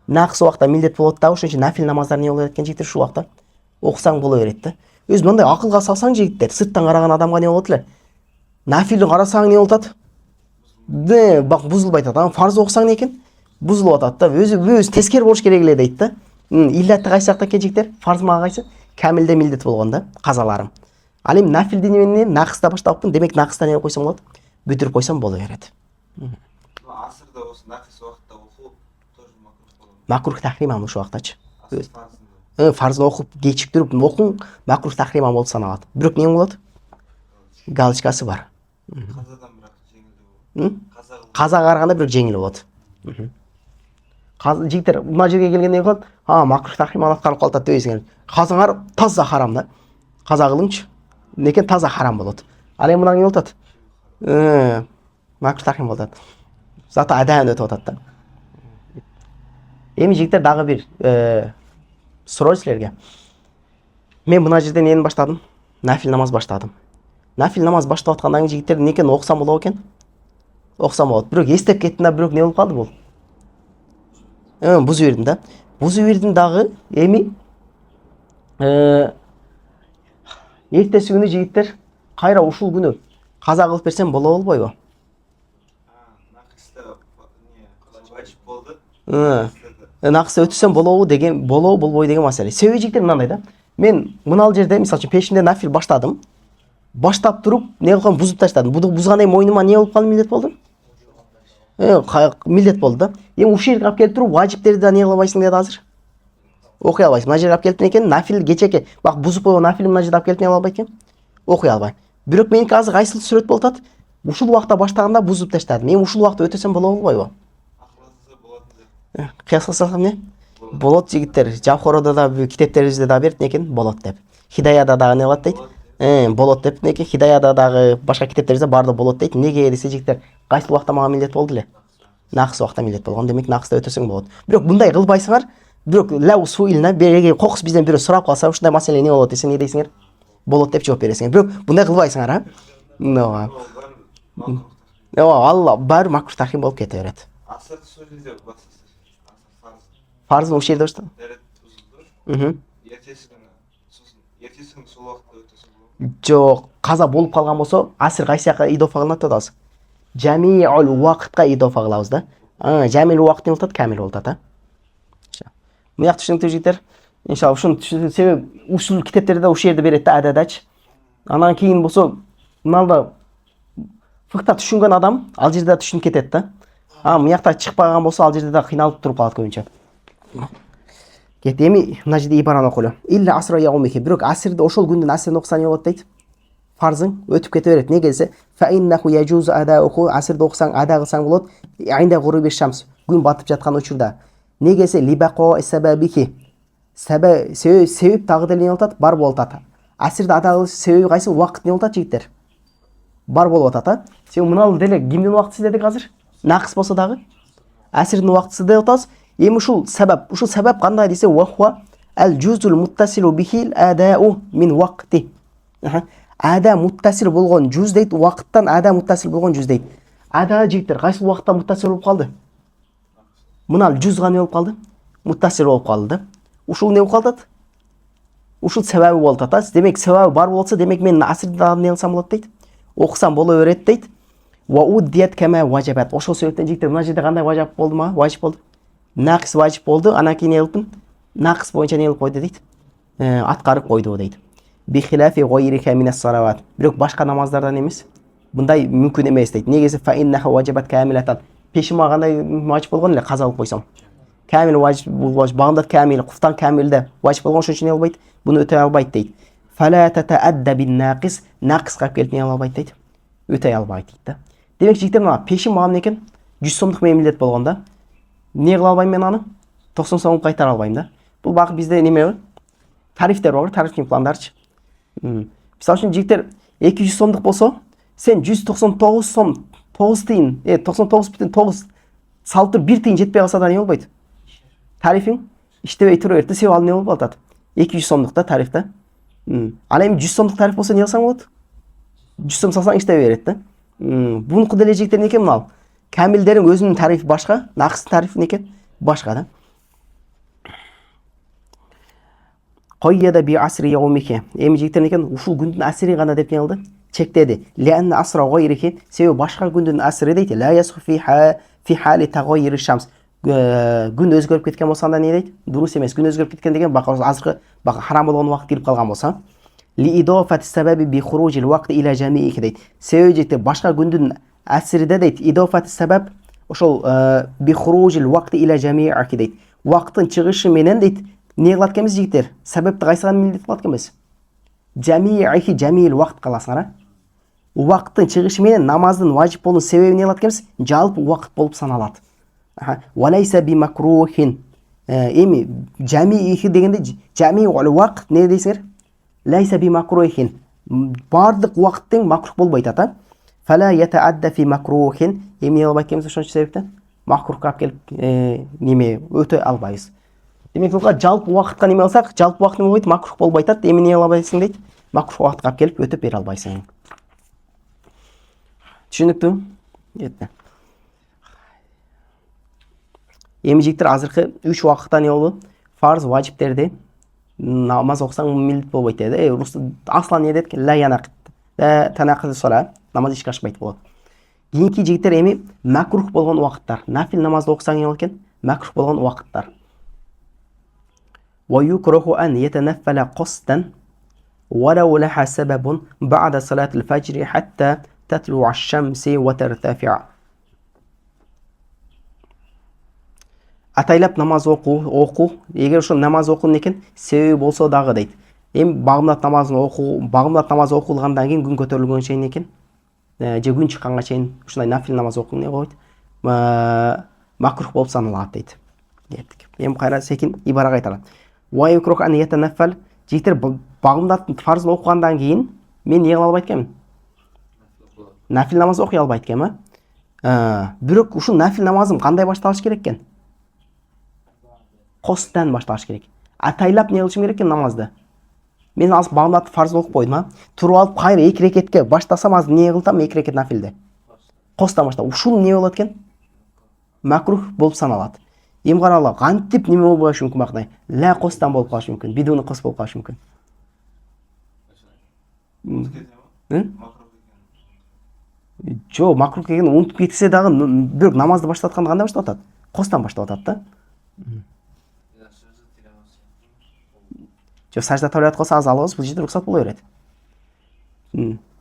Накыс убакта милдет болот да, ошон үчүн нафил намаздар не боло берет экен жигиттер ушул убакта? Окусаң боло берет да. Өзү мындай акылга салсаң жигиттер, сырттан караган адамга не болот эле? Нафилді қарасаң не болтады? Бақ бұзылбай атады. Фарз оқысаң не екен? Бұзылып атады да. Өзі тескер болуш керек еле дейді да. Илләтті қайсы жақта кенжектер? Фарз маға қайсы? Кәмілде милдет болғанда қазаларым. Ал эми нафилди неменен нақыста баштаппын. Демек нақыста не қойсам болады? Бүтіріп қойсам бола береді. Асырда осы нақыс уақытта оқу тоже макрух болады. Макрух тахриман ошол убактачы. Асыр фарзында. Фарзды оқып кечиктирип оқуң макрух тахриман болуп саналат. Бирок не болот? Галочкасы бар. Қазадан бірақ жеңіл болады. Қаза қарағанда бирок жеңіл болот. Жигиттер мына жерге келгенде кылат, макрух тахриман аткарылып калат дебейсиңер. Казаңар таза харам да. Каза кылыңчы. Некен таза харам болот. Ал эми мына не болот? Макрух тахрим болот. Заты адан өтүп атат да. Эми жигиттер дагы бир суроо силерге. Мен мына жерден нени баштадым? Нафил намаз баштадым. Нафил намаз баштап аткандан кийин жигиттер некен окусам болот экен? Окусам болот. Бирок эстеп кеттим да, бирок не болуп калды бул? Бузу бердим да. Бузу бердим дагы эми эртеси күнү жигиттер кайра ушул күнү каза кылып берсем боло болбойбу? Нақыста не вачип болды. Нақыста өтсөм болобу деген, болобу болбойбу деген маселе. Себеби жигиттер мындай да. Мен мына жерде мисалы үчүн пешимде нафил баштадым. Баштап туруп не кылгам, бузуп таштадым. Бузгандай мойнума не болуп калды, милдет болду? Милдет болду да. Эми ушул жерге алып келип туруп важиптерди да не кыла албайсың деди азыр. Окуй албайсың. Мына жерге алып келип экен, нафил кечеке, бак бузуп койгон нафил мына жерге алып келип не кыла албайт экен? Окуй албайм. Бирок меники азыр кайсыл сүрөт болуп атат? Ушул убакта баштаганда бузуп таштадым. Эми ушул убакта өтөсөм боло болбойбу? Акылсыз болот деп. Кыясласам не? Болот жигиттер. Жавхорода да китептерибизде да берет экен, болот деп. Хидаяда дагы не кылат дейт? Болот деп неке. Хидаяда дагы башка китептерибизде барды болот дейт. Неге десе жигиттер, кайсыл убакта мага милдет болду эле? Нақыс убакта милдет болгон. Демек нақыста өтөсөң болот. Бирок мындай кылбайсыңар. Бирок лау суилна береге кокус бизден бирөө сурап калса, ушундай маселе не болот десе, не дейсиңер? Болот деп жооп бересиңер. Бирок мындай кылбайсыңар, Алла баары макрух тахрим болуп кете берет. Асыр сөйледе басасыз. Асыр фарз. Фарз ушул жерде башта. Дәрет бузулду. Ертеси күнү сол убакта өтөсө болобу? Жок, каза болуп калган болсо, асыр кайсы жака идофа кылынат деп атабыз? Жамиул уақытқа идофа кылабыз да. Жамил уақыт не болот? Камил болот да. Мыяк түшүнүктүү жигиттер. Иншалла ушуну түшүнүп, себеби ушул китептерде ушул жерде берет да, ададачы. Анан кийин болсо, мыналда фыкта түшүнгөн адам ал жерде түшүнүп кетет да. Мыякта чыкпаган болсо ал жерде да кыйналып туруп калат көбүнчө. Кет эми мына жерде ибараны окулу. Илля асра яумихи. Бирок асрды ошол күндүн асрын окусаң не болот дейт? Фарзың өтүп кете берет. Неге десе, фа иннаху яжузу адауху, асрды окусаң ада кылсаң болот. Айнда гуруби шамс, күн батып жаткан учурда. Неге десе, либақо сабабихи. Себеп тагы деле не болот? Бар болот ата. Асрды ада кылыш себеби кайсы? Убакыт не болот жигиттер? Бар болуп атат. Себеби мынал деле кимдин убактысы дедик азыр? Нақыс болсо дагы асрдын убактысы деп атабыз. Эми ушул себеп кандай десе, вахва ал жузул муттасилу бихил адау мин вакти. Ада муттасил болгон жуз дейт, убакыттан ада муттасил болгон жуз дейт. Ада жигиттер кайсы убакытта муттасил болуп калды? Мына жузга не болуп калды? Муттасил болуп калды да. Ушул не болуп калат? Ушул себеби болуп атат. Демек себеби бар болсо, демек мен асрды да не кылсам болот дейт. Окусам боло берет дейт. Ва уддият кама важабат. Ошол себептен жигиттер мына жерде кандай важап болду ма? Важип болду. Нақыс важип болду. Анан кийин не кылдым? Нақыс боюнча не кылып койду дейт. Аткарып койду дейт. Бихилафи гайрика минас салават. Бирок башка намаздардан эмес. Мындай мүмкүн эмес дейт. Неге десе, фа иннаха важабат камилатан. Пешима кандай важип болгон эле каза кылып койсом. Камил важип болгон, багдат камил, куфтан камилде важип болгон ошон үчүн не болбойт? Буну өтөй албайт дейт. Фала татаадда бин нақис. Нақиска келип не албайт дейт. Өтөй албайт дейт да. Демек жигиттер, мына пешим мага экен 100 сомдук менен милдет болгон да. Не кыла албайм мен аны? 90 сом кайтара албайм да. Бул багы бизде неме бар? Тарифтер бар, тарифный пландарчы. Мисалы үчүн жигиттер 200 сомдук болсо, сен 199 сом 9 тыйын, 99,9 салып 1 тыйын жетпей калса да не болбойт? Тарифиң иштебей тура берет, себеби ал не болуп атат? 200 сомдук да тариф да. Ал эми 100 сомдук тариф болсо не кылсаң болот? 100 сом салсаң иштебей берет да. Бунуку деле жигиттер некен мынал? Камилдерин өзүнүн тарифи башка, нақыстын тарифи некен? Башка да. Койяда би асри яумике. Эми жигиттер некен ушул күндүн асри гана деп не кылды? чектеді. Лианна асра гайрихи, себебі башқа күндің асры дейді. Ла ясху фи хали тагайри шамс. Күн өзгеріп кеткен болсанда не дейді? Дұрыс емес. Күн өзгеріп кеткен деген азырғы харам болған уақыт келіп қалған болса, ли идофат сабаби би хуружил уақт иля жамиихи дейді. Себебі башқа күндің асрыда дейді. Идофат сабаб ошол би хуружил уақт иля жамиихи дейді. Уақыттың чыгышы менен дейді. Не кылат экенбиз жигиттер? Себепти кайсыга милдет кылат экенбиз? Жамиихи жамиил уақыт каласыңар. Уақыттың чыгышы менен намаздын важип болуунун себеби не кылат экенбиз? Жалпы уақыт болуп саналат. Валайса би макрухин. Эми жамиихи дегенде жамиул уақыт не дейсиңер? Лайса би макрухин. Бардык уақыт тең макрух болбойт ата. Фала ятаадда фи макрухин. Эми не кылбайт экенбиз ошончу себептен? Макрухка алып келип неме өтө албайбыз. Демек жалпы уақытқа неме алсақ, жалпы уақыт не болбойт, макрух болбойт ат. Эми не албайсың дейт? Макрух уақытқа алып келип өтөп бере албайсың. Түшүнүктүү? Жетти. Эми жигиттер азыркы 3 уақытта не болду? Фарз, важиптерди намаз окусаң милдет болбойт деди. Аслан не дедик? Ла янак. Танакы сола, намаз ишке ашпайт болот. Кийинки жигиттер эми макрух болгон уақыттар. Нафил намазды окусаң не болот экен? Макрух болгон уақыттар. ويكره أن يتنفل قصدا ولو لها سبب بعد صلاة الفجر حتى تطلع الشمس وترتفع. Атайлап намаз оқу, егер ошо намаз окуу экен себеби болсо дагы дейт. Эми багымдат намазын окуу, багымдат намаз окулгандан кийин күн көтөрүлгөн чейин экен, же күн чыкканга чейин ушундай нафил намаз окуу не койт? Макрух болуп саналат дейт. Кеттик. Эми кайра секин ибара кайталат. Уайкрух ан ятанаффал. Жигиттер багымдат фарзын окугандан кийин мен не кыла албайт экенмин? Нафил намаз окуй албайт экенмин. Бирок ушул нафил намазым кандай башталыш керек экен? Костан башталыш керек. Атайлап не кылышым керек экен намазды? Мен азыр багымдат фарзын окуп койдум, туруп алып кайра 2 рекетке баштасам азыр не кылтам? 2 рекет нафилди. Костан баштап. Ушул не болот экен? Макрух болуп саналат. Эми карагыла, кантип неме болуп калышы мүмкүн бактай? Ла костан болуп калышы мүмкүн, бидуны кос болуп калышы мүмкүн. Жок, макрух экенин унутуп кетсе дагы, бирок намазды баштап атканда кандай баштап атат? Костан баштап атат да. Жок, сажда табылат калса аз алабыз, бул жерде уруксат боло берет.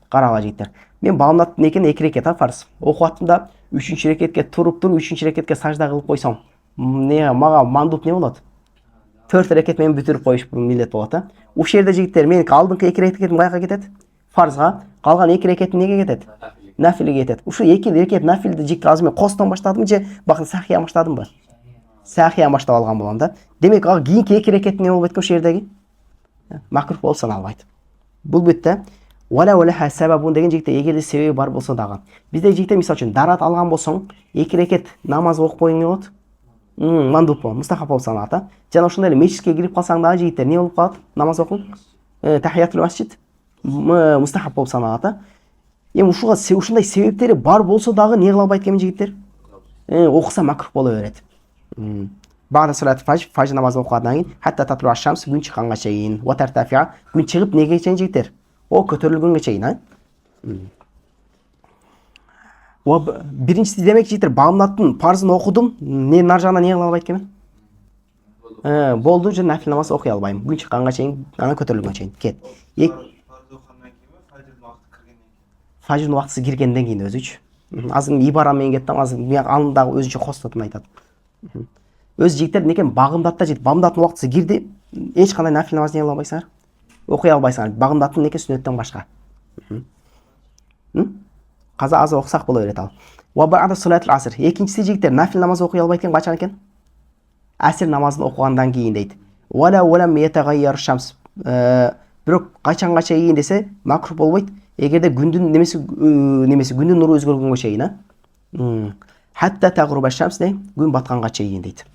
Карагыла жигиттер. Мен багымдат некен 2 рекет фарз. Окуп аттымда 3-чү рекетке туруп 3-чү рекетке сажда кылып койсом, мага мандуп не болот? 4 рекет менен бүтүрүп коюш милдет болот да. Ушул жерде жигиттер менин алдыңкы 2 рекетим каяка кетет? Фарзга. Калган 2 рекетим неге кетет? Нафилге кетет. Ушул 2 рекет нафилди жигит азыр мен костон баштадым же бакын сахия баштадымбы? Сахия баштап алган болом да. Демек ага кийинки 2 рекет не болбойт экен ушул жердеги? Макрух болуп саналбайт. Бул бүтте. Вала вала сабабун деген жигитте эгерде себеби бар болсо дагы. Бизде жигитте мисалы үчүн дарат алган болсоң, 2 рекет намаз окуп коюң не болот? Мандуп болот, мустахаб болуп саналат. Жана ошондой эле мечитке кирип калсаң дагы жигиттер не болуп калат? Намаз окуу. Тахиятул масжид мустахаб болуп саналат. Эми ушундай себептери бар болсо дагы не кыла албайт экен жигиттер? Окуса макрух боло берет. Баада салат фажр намазын окугандан кийин хатта татлу аш-шамс күн чыкканга чейин, ва тартафиа күн чыгып неге чейин жигиттер? О көтөрүлгөнгө чейин, биринчиси демек жигиттер багымдаттын фарзын окудум, нар жагына не кыла албайт экенмин? Болду, же нафил намаз окуй албайм. Күн чыкканга чейин, анан көтөрүлгөнгө чейин. Кет. Фажрдын убактысы киргенден кийин өзүчү. Азыр ибара менен кеттим, азыр анын дагы өзүнчө хостотун айтат. Өз жигиттер некен багымдатта жит, багымдаттын убактысы кирди, эч кандай нафил намаз не кыла албайсыңар? Окуй албайсыңар. Багымдаттын неке сүннөттөн башка. Каза азыр окусак боло берет ал. Ва ба'да салатул аср. Экинчиси жигиттер нафил намаз окуй албайт экен, качан экен? Аср намазын окугандан кийин дейт. Вала метагайяр шамс. Бирок качанга чейин десе макрух болбойт. Эгерде күндүн немеси күндүн нуру өзгөргөнгө чейин, хатта тагруба шамс де күн батканга чейин дейт.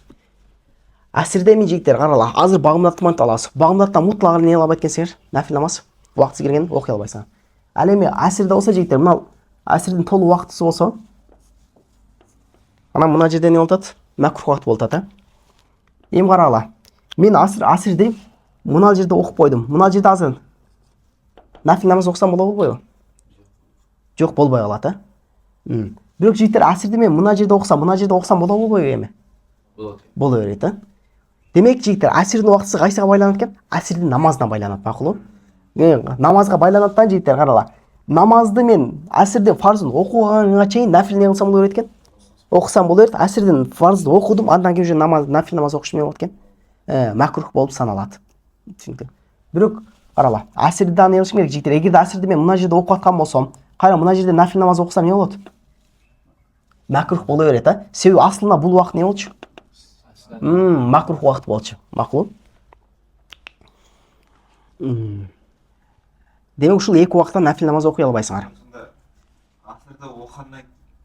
Асрде мен жигиттер карала, азыр багымдатты мантып аласыз. Багымдатта мутлагы не албайт экенсиңер? Нафил намаз убактысы кирген окуй албайсың. Ал эми асрде болсо жигиттер, мына асрдын толук убактысы болсо, анан мына жерде не болуп атат? Макрух убакыт болуп атат. Эми карагыла. Мен асрди мына жерде окуп койдум. Мына жерде азыр нафил намаз окусам болобу болбойбу? Жоқ, болбай қалады, а? Бирок жігіттер, асирди мен мына жерде оқысам бола болбойбу эми? Бола берет, а? Демек, жігіттер, асирдин убактысы кайсыга байланат экен? Асирдин намазына байланат, макулбу? Намазга байланыптан жігіттер, карала. Намазды мен асирдин фарзын окуганга чейин нафил не кылсам боло берет экен? Окусам боло берет. Асирдин фарзды окудум, андан кийин уже нафил намаз окуш эмне болот экен? Макрух болуп саналат. Түшүндүк. Бирок карала, асирди да не кылышым керек, жигиттер. Эгерде асирди мен мына жерде окуп аткан болсом, кайра мына жерде нафил намаз окусам не болот? Макрух боло берет, а? Себеби аслында бул убакыт не болчу? Макрух убакыт болчу. Макул. Демек ушул эки убакытта нафил намаз окуй албайсыңар. Сонда асырда оқығаннан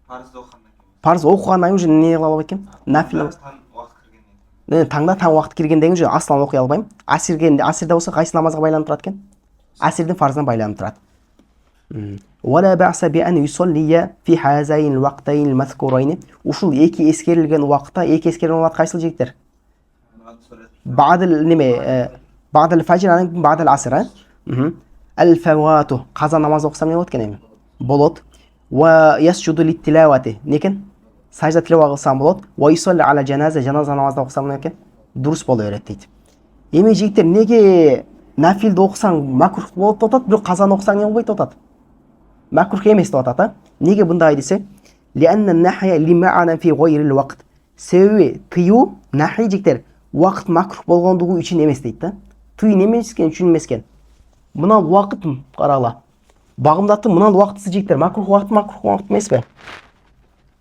парызды оқығаннан кейін. Парыз окугандан кийин уже не кыла албайт экен? Нафил намаз. Таң уақыт кіргеннен кейін. Таңда таң убакыт киргенден кийин уже аслан окуй албайм. Асирде болсо кайсы намазга байланып турат экен? Асирдин фарзына байланып турат. ولا بأس بأن يصلي في هذين الوقتين المذكورين. Ушул эки эскерилген убакта, кайсыл жигиттер? Бa'дал фажр, анан кийин бa'дал аср, Al-fawatu, qaza namaz оқысам не болот экен эми? Болот. Ва ясжуду лит-тилавати. Некен? Сажда тилава кылсам болот. Ва юсалли ала жаназа, намазда оқысам не экен? Дурус боло берет дейт. Эми жигиттер, неге нафилди оқысаң макрух болот деп атат, бирок казаны оқысаң не болбойт деп атат? Макрух эмес деп атат, а? Неге мындай десе? Лианна нахия лима'ана фи гайрил вақт. Себеби тыю нахи жигиттер уақыт макрух болгондугу үчүн эмес дейт да. Тыйын эмес экен, үчүн эмес экен. Мына уақыт карала. Багымдаттын мына уақытысы жигиттер макрух уақыт эмес бе?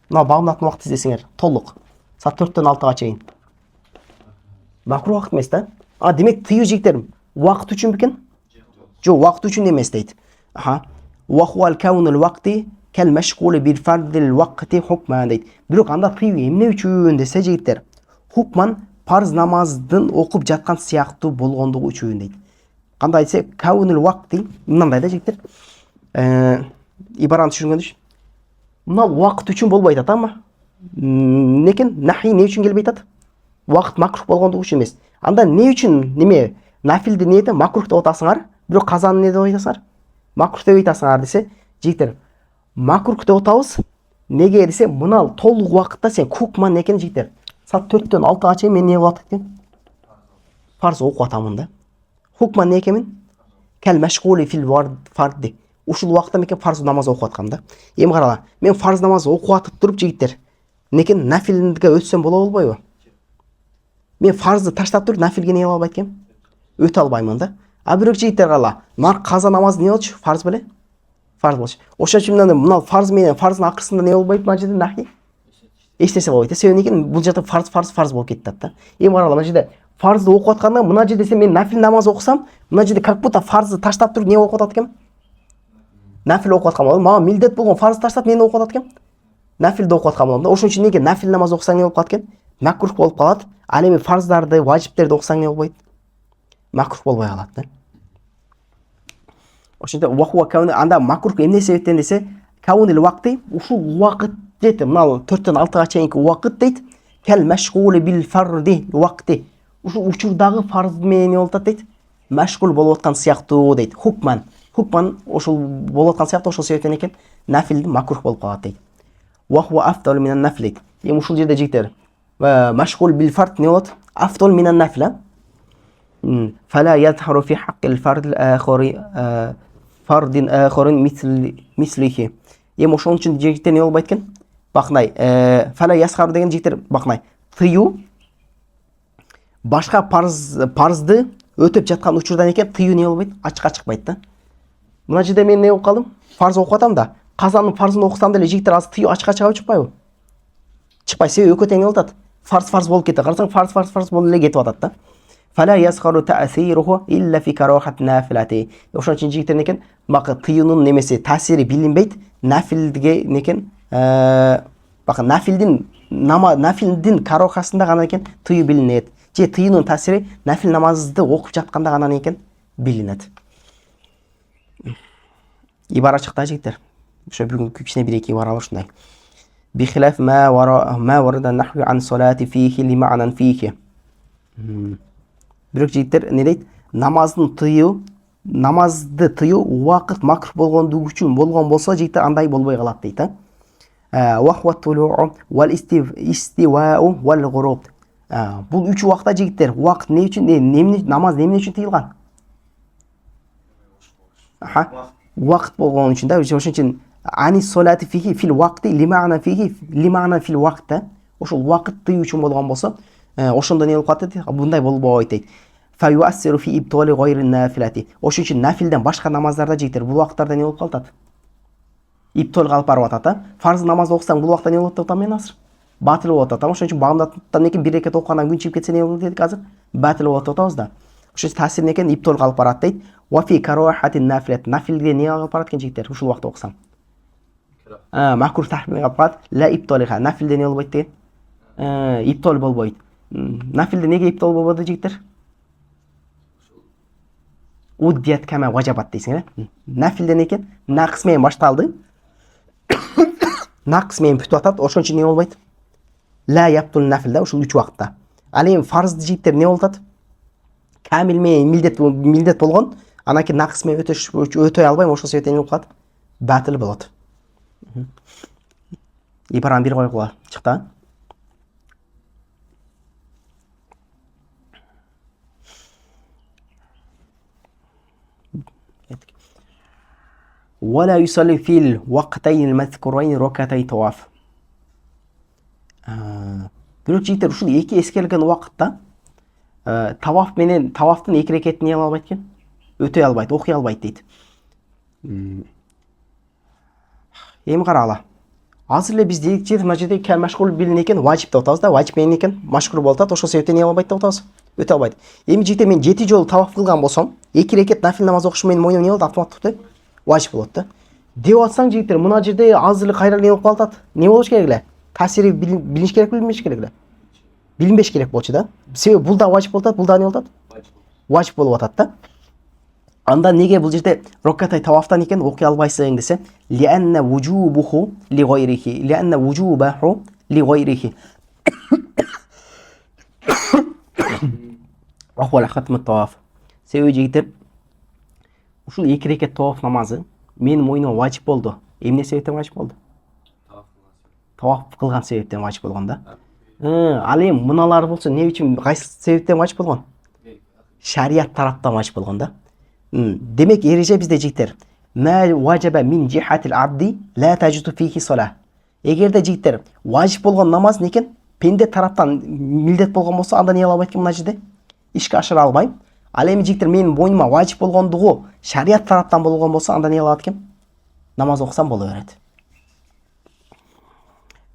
Мына багымдаттын уақыты издесеңер, толук. Саат 4-төн 6-га чейин. Макрух уақыт эмес да? Демек тыю жигиттер уақыт үчүн бекен? Жок, уақыт үчүн эмес дейт. Ва хуал каунул вақти кал машгул бил фардил вақти хукман дейт. Бирок анда тыю эмне үчүн десе жигиттер, хукман парз намаздын окуп жаткан сыяктуу болгондугу үчүн дейт. Кандай десе, каунул вақти мындай да жигиттер. Ибараны түшүнгөндөш. Мына уақыт үчүн болбойт ата, ама некен нахи не үчүн келбей атат? Уақыт макрух болгондугу үчүн эмес. Анда не үчүн неме нафилди неде макрух деп атасыңар, бирок казаны не деп айтасыңар? Макрух деп айтасыңар десе, жигиттер, макрух деп атабыз. Неге десе, мына толук убакытта сен хукман экен жигиттер. Саат 4-төн 6-га чейин мен не кылып атат экен? Фарз окуп атамын да. Хукман не экенмин? Кал машгули фил фарди. Ушул убакытта мен фарз намаз окуп аткам да. Эми карала, мен фарз намаз окуп атып туруп жигиттер, некен нафилге өтсөм боло болбойбу? Мен фарзды таштап туруп нафилге не кыла албайт экенмин? Өтө албаймын да. Бирок жигиттер карала, нар каза намаз не болчу? Фарз беле? Фарз болчу. Ошол үчүн мына фарз менен фарздын акырсында не болбойт мына жерде нахи? Эч нерсе болбойт. Себеби некен бул жерде фарз болуп кетет да. Эми карала, мына жерде фарзды окуп атканда мына жерде сен мен нафил намаз окусам, мына жерде как будто фарзды таштап туруп не окуп атат экенмин? Нафил окуп аткан болом. Мага милдет болгон фарзды таштап мени окуп атат экенмин? Нафилди окуп аткан болом да. Ошон үчүн неге нафил намаз окусаң не болуп калат экен? Макрух болуп калат. Ал эми фарздарды, важиптерди окусаң не болбойт? Макрух болбой калат да. Ошентип вахуа кауни анда макрух эмне себептен десе, каунил вакти ушул убакыт дейт. Мына 4-төн 6-га чейинки убакыт дейт. Кал машгули бил фарди вакти. Ушул учурдагы фарз менен не болот дейт? Машгул болуп аткан сыяктуу дейт. Хукман ошол болуп аткан сыяктуу, ошол себептен экен нафил макрух болуп калат дейт. Вахуа афдал минан нафил. Эми ушул жерде жигиттер машгул бил фард не болот? Афдал минан нафил. Фала ядхару фи хаққил фардил ахари фардин ахарин мислихи. Эми ошон үчүн жигиттер не болбойт экен? Бакнай, фала ясхару деген жигиттер бакнай. Тыю башка парзды өтөп жаткан учурдан экен тыю не болбойт? Ачыкка чыкпайт да. Мына жерде мен не окуп калдым? Фарз окуп атам да. Казанын фарзын окусам деле жигиттер азыр тыю ачыкка чыгып чыкпайбы? Чыкпай, себеби экөө тең болуп атат. Фарз болуп кетти. Карасаң фарз болуп эле кетип атат да. Фала ясхару та'сируху илля фи карахат нафилати. Ошон үчүн жигиттер некен? Бакы тыюнун немеси таасири билинбейт. Нафилге некен? Бакы нафилдин карахасында гана экен тыю билинет. Же тыюнун таасири нафил намазды окуп жатканда гана экен билинет. Ибара чыкты жигиттер. Ошо бүгүнкү кичине бир эки ибаралар ушундай. Бихилаф ма варада нахви ан салати фихи ли ма'нан фихи. Бирок жигиттер не дейт? Намаздын тыю намазды тыю уақыт макрух болгондугу үчүн болгон болсо жигиттер андай болбой калат дейт. Бул үч убакта жигиттер убакыт эмне үчүн намаз эмне үчүн тыйылган? Убакыт болгон үчүн да. Ошон үчүн анис солати фихи фил вакти лимана фихи лимана фил вакт. Ошол убакыт тыю үчүн болгон болсо ошондо эмне болуп калат дейт? Мындай болбойт дейт. Фаюассиру фи ибтали гайри нафилати. Ошон үчүн нафилден башка намаздарда жигиттер бул убакыттарда эмне болуп калат? Иптол калып барып атат. Фарз намаз окусаң бул убакта эмне болот деп атам мен азыр? Батыл болуп атат. Ошон үчүн багымдаттан экен бир рекет окугандан күн чыгып кетсе эмне болот дедик азыр? Батыл болот деп атабыз да. Ошо таасиринен экен иптол калып барат дейт. Ва фи карахати нафилат. Нафилге эмне калып барат экен жигиттер? Ушул убакта окусаң. Макрух тахмин калып калат. Ла иптолиха. Нафилде эмне болбойт деген? Иптол болбойт. Нафилде неге иптол болбоду жигиттер? Уддият кама важабат дейсиң, нафилден экен накыс менен башталды. Накыс менен бүтүп атат. Ошон үчүн эмне болбойт? Ла яптул нафилда ушул 3 убакытта. Ал эми фарзды жигиттер эмне болот? Камил менен милдет болгон, анан кийин накыс менен өтөй албайм, ошол себептен эмне болуп калат? Батыл болот. Ибараны бир койгула чыкты. ولا يصلي في الوقتين المذكورين ركعتي طواف. Бирок жигиттер ушул эки эскерилген убакытта таваф менен тавафтын 2 рекетин эме албайт экен. Өтөй албайт, окуй албайт дейт. Эми карагыла. Азыр эле биз дейик же мына жерде кәл машгул билин экен, важип деп атабыз да, важип менен экен, машгул болуп атат, ошол себептен эме албайт деп атабыз. Өтө албайт. Эми жигиттер мен 7 жолу таваф кылган болсом, 2 рекет нафил намаз окуш менен мойнум эме болот? Автоматтуу важип болот да. Деп атсаң жигиттер мына жерде азыр эле кайра эме болуп калат? Не болуш керек эле? Таасири билиш керек, билинбеш керек эле. Билинбеш керек болчу да. Себеби бул да важип болуп атат, бул да не болуп атат? Важип болуп атат да. Анда неге бул жерде рокатай тавафтан экен окуй албайсың десе, лианна вужубуху ли гайрихи, лианна вужубаху ли гайрихи. Ахвал хатм таваф. Себеби жигиттер ушул 2 рекет таваф намазы менин мойнума важип болду. Эмне себептен важип болду? Таваф кылган себептен важип болгон да. Ал эми мыналар болсо эмне үчүн кайсы себептен важип болгон? Шарият тараптан важип болгон да. Демек эреже бизде жигиттер ма важаба мин жихатил абди ла таджуту фихи сала. Эгерде жигиттер важип болгон намаз некен пенде тараптан милдет болгон болсо анда не албайт экен мына жерде? Ишке ашыра албайм. Ал эми жигиттер менин мойнума важип болгондугу шарият тараптан болгон болсо анда не алат экен? Намаз окусам боло берет.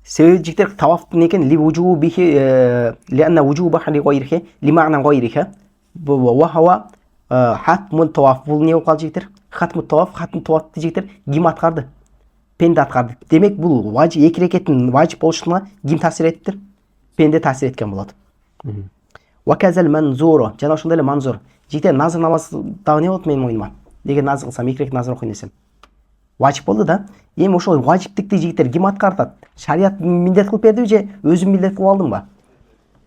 Себеби жигиттер тавафтын экен ли вужубу бихи ли анна вужуба ли гайрихи ли ма'на гайрихи ва хава хатмун таваф. Бул не болуп калды жигиттер? Хатмун тавафты жигиттер ким аткарды? Пенде аткарды. Демек бул важип 2 рекеттин важип болушуна ким таасир эттир? Пенде таасир эткен болот. Ва казал манзура. Жана ошондой эле манзур. Жигиттер назыр намаз дагы не болот менин мойнума? Деге назыр кылсам 2 рекет назыр окуйм десем. Важип болду да. Эми ошол важиптикти жигиттер ким аткартат? Шарият милдет кылып бердиби же өзүм милдет кылып алдымбы?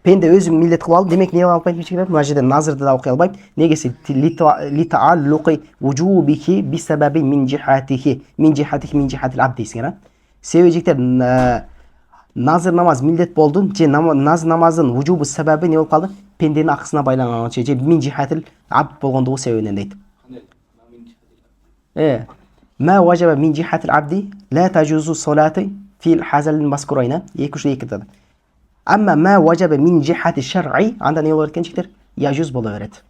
Пенде өзүм милдет кылып алды. Демек не албайт жигиттер? Мына жерде назырды да окуй албайт. Негеси литааллуqi вужубихи бисабаби мин жихатихи мин жихатил абд дейсиңер. Себеби жигиттер назыр намаз милдет болду же назыр намаздын вужубу себеби не болуп калды? Пенденин акысына байланган же мин жихатил абд болгондугу себебинен дейт. ما وجب من جهة العبد لا تجوز الصلاة في الحزل المذكورين يكشف كده. أما ما وجب من جهة الشرع عندنا يقول كن شكتر يجوز بولورت.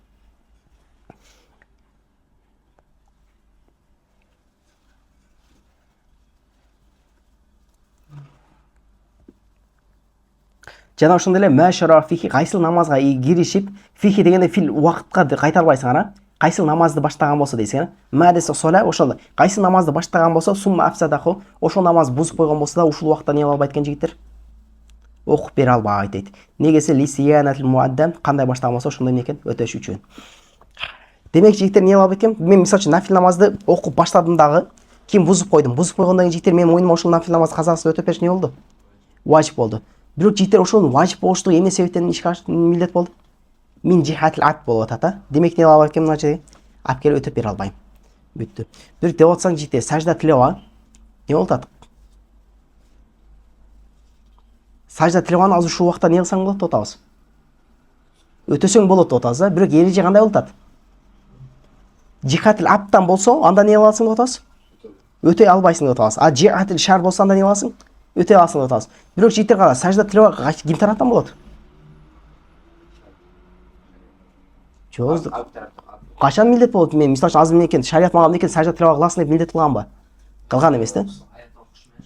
Жана ошондой эле машара фихи кайсыл намазга киришип фихи дегенде фил убакытка кайта албайсың кайсыл намазды баштаган болсо дейсиң ма десе сола ошол кайсыл намазды баштаган болсо сумма афсадаху ошол намаз бузуп койгон болсо да ушул убакта не албайт экен жигиттер окуп бере албайт дейт. Негеси лисиянатул муаддам кандай баштаган болсо ошондой экен өтөш үчүн. Демек жигиттер не албайт экен мен мисалы үчүн нафил намазды окуп баштадым дагы ким бузуп койдум койгондон кийин жигиттер менин мойнума ошол нафил намаз казасын өтөп бериш не болду? Важип болду. Бирок жигиттер ошонун важип болуштугу эмне себептен ишке милдет болду? Мин жихатил абд болуп атат. Демек не албайт экен мына жерде? алып келіп өтіп бере албайм. Бүттү. Бир деп отсаң жите сажда тилева. Не болуп атат? Сажда тилеваны азыр ушул убакта не кылсаң болот деп атабыз. Өтөсөң болот деп атабыз, бирок эреже кандай болуп атат? Жихатил аптан болсо, анда не кыласың деп атабыз? Өтөй албайсың деп атабыз. А жихатил шар болсо анда не кыласың? Өтөй аласың деп атабыз. Бирок жигиттер кара, сажда тилева ким тараптан болот? Жооз. Качан милдет болот? Мен мисалы үчүн азыр менен шарият мага менен сажда тилева кыласың деп милдет кылганбы? Кылган эмес да?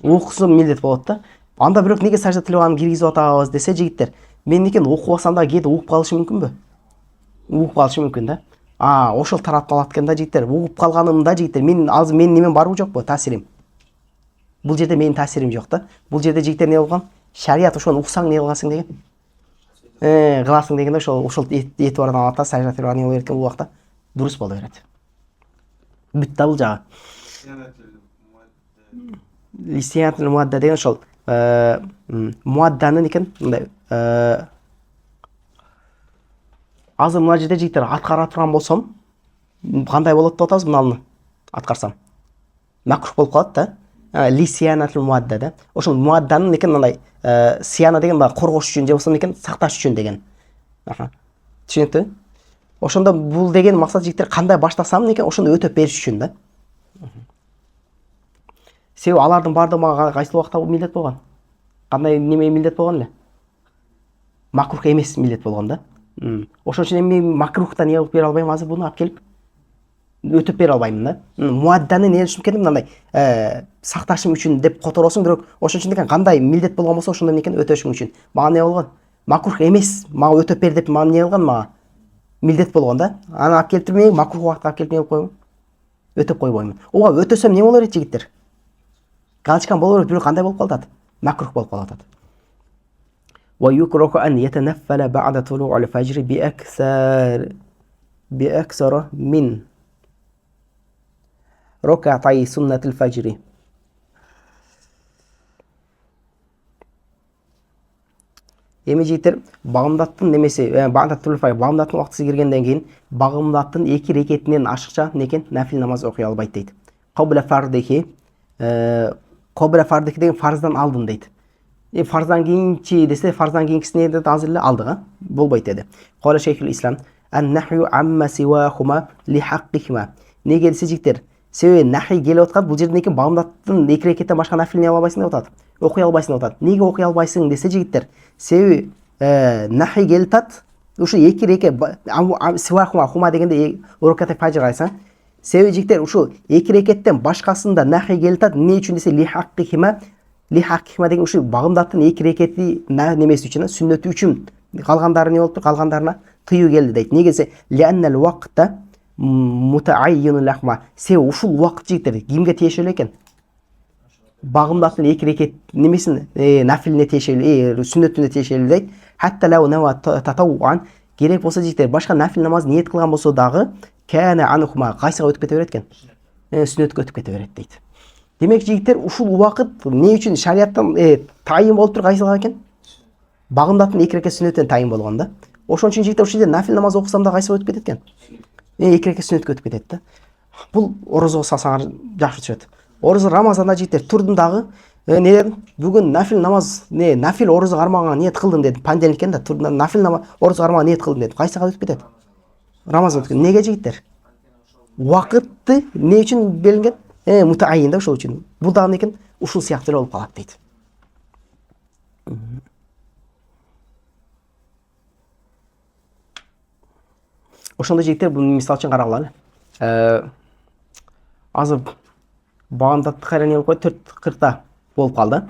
Окусум милдет болот да. Анда бирок неге сажда тилеваны киргизип атабыз десе жигиттер, менен окуп алсам да кээде угуп калышы мүмкүнбү? Угуп калышы мүмкүн да. Ошол тараптан алат экен да жигиттер. Угуп калганымда жигиттер, мен азыр менин немем барбы жокпу? Таасирим. Бул жерде менин таасирим жок да. Бул жерде жигиттер не болгон? Шарият ошону уксаң не кыласың деген. Кыласың дегенде ошол этибардан алат да, сажда тилева не болот экен бул убакта. Дурус боло берет. Бүт да бул жагы. Лисиятул муадда деген ошол муадданын экен мындай азыр мына жерде жигиттер аткара турган болсом кандай болот деп атабыз мынаны аткарсам? Макрух болуп калат да. Лисиянатул муадда да. Ошол муадданын экен мындай сияна деген баягы коргош үчүн же болсо экен сакташ үчүн деген. Түшүнүктүбү? Ошондо бул деген максат жигиттер кандай баштасам экен ошону өтөп бериш үчүн да. Себеби алардын баардыгы мага кайсыл убакта милдет болгон? Кандай неме милдет болгон эле? Макрух эмес милдет болгон да. Ошон үчүн эми макрухта не кылып бере албайм, азыр буну алып келип өтөп бере албайм да. Муадданы не үчүн келдим мындай сакташым үчүн деп которосуң, бирок ошон үчүн экен кандай милдет болгон болсо ошондон экен өтөшүң үчүн. Мага не болгон? Макрух эмес, мага өтөп бер деп мага не кылган, мага милдет болгон да. Аны алып келтирмей макрух убакытка алып келип не кылып койгон? Өтөп койбоймун. Ооба өтөсөм не болор эле жигиттер? Галчкан боло берет, бирок кандай болуп калат? Макрух болуп калат. ويكره أن يتنفل بعد طلوع الفجر بأكثر من ركعتي سنة الفجر. Эми жигиттер багымдаттын немеси багымдаттын убактысы киргенден кийин багымдаттын 2 рекетинен ашыкча некен нафил намаз окуй албайт дейт. Кобла фардихи деген фарздан алдын дейт. Фарздан кийинчи десе фарздан кийинкисине де азыр эле алдыга болбойт деди. Кала шейхул ислам ан-нахю амма сивахума ли хаққихима. Неге десе жигиттер, себеби нахи келип аткан бул жерден экен багымдаттын 2 рекеттен башка нафил не албайсың деп атат. Окуй албайсың деп атат. Неге окуй албайсың десе жигиттер, себеби нахи келип атат. Ушу 2 рекет сивахума дегенде уркат фажр айсаң, себеби жигиттер ушу 2 рекеттен башкасында нахи келип атат. Эмне үчүн десе ли хаққихима деген ушу багымдаттын 2 рекети немеси үчүн, сүннөтү үчүн калгандары не болуптур? Калгандарына тыюу келди дейт. Неге десе лианнал вакта мутааййину лахма. Себеби ушул убакыт жигиттер кимге тиешелүү экен? Багымдаттын 2 рекет немесин нафилине тиешелүү, сүннөтүнө тиешелүү дейт. Хатта лау нава татаввуан, керек болсо жигиттер башка нафил намаз ниет кылган болсо дагы кана анхума кайсыга өтүп кете берет экен? Сүннөткө өтүп кете берет дейт. Демек жигиттер ушул убакыт эмне үчүн шариаттан тайын болуп тур кайсыга экен? Багымдаттын 2 рекет сүннөтүнөн тайын болгон да. Ошон үчүн жигиттер ушул жерде нафил намаз окусам да кайсыга өтүп кетет экен? 2 рекет сүннөткө өтүп кетет да. Бул орозого салсаңар жакшы түшөт. Орозо Рамазанда жигиттер турдум дагы не дедим? Бүгүн нафил намаз, нафил орозо кармаганга ниет кылдым дедим. Понедельник экен да, турдум нафил намаз орозо кармаганга ниет кылдым дедим. Кайсыга өтүп кетет? Рамазан өткөн. Неге жигиттер? Убакытты эмне үчүн белинген? Мутаайин да ошол үчүн. Бул дагы экен ушул сыяктуу болуп калат дейт. Ошондо жигиттер бул мисал үчүн карагыла эле. Азыр багымдатты кайра не болуп койду? 4:40 болуп калды.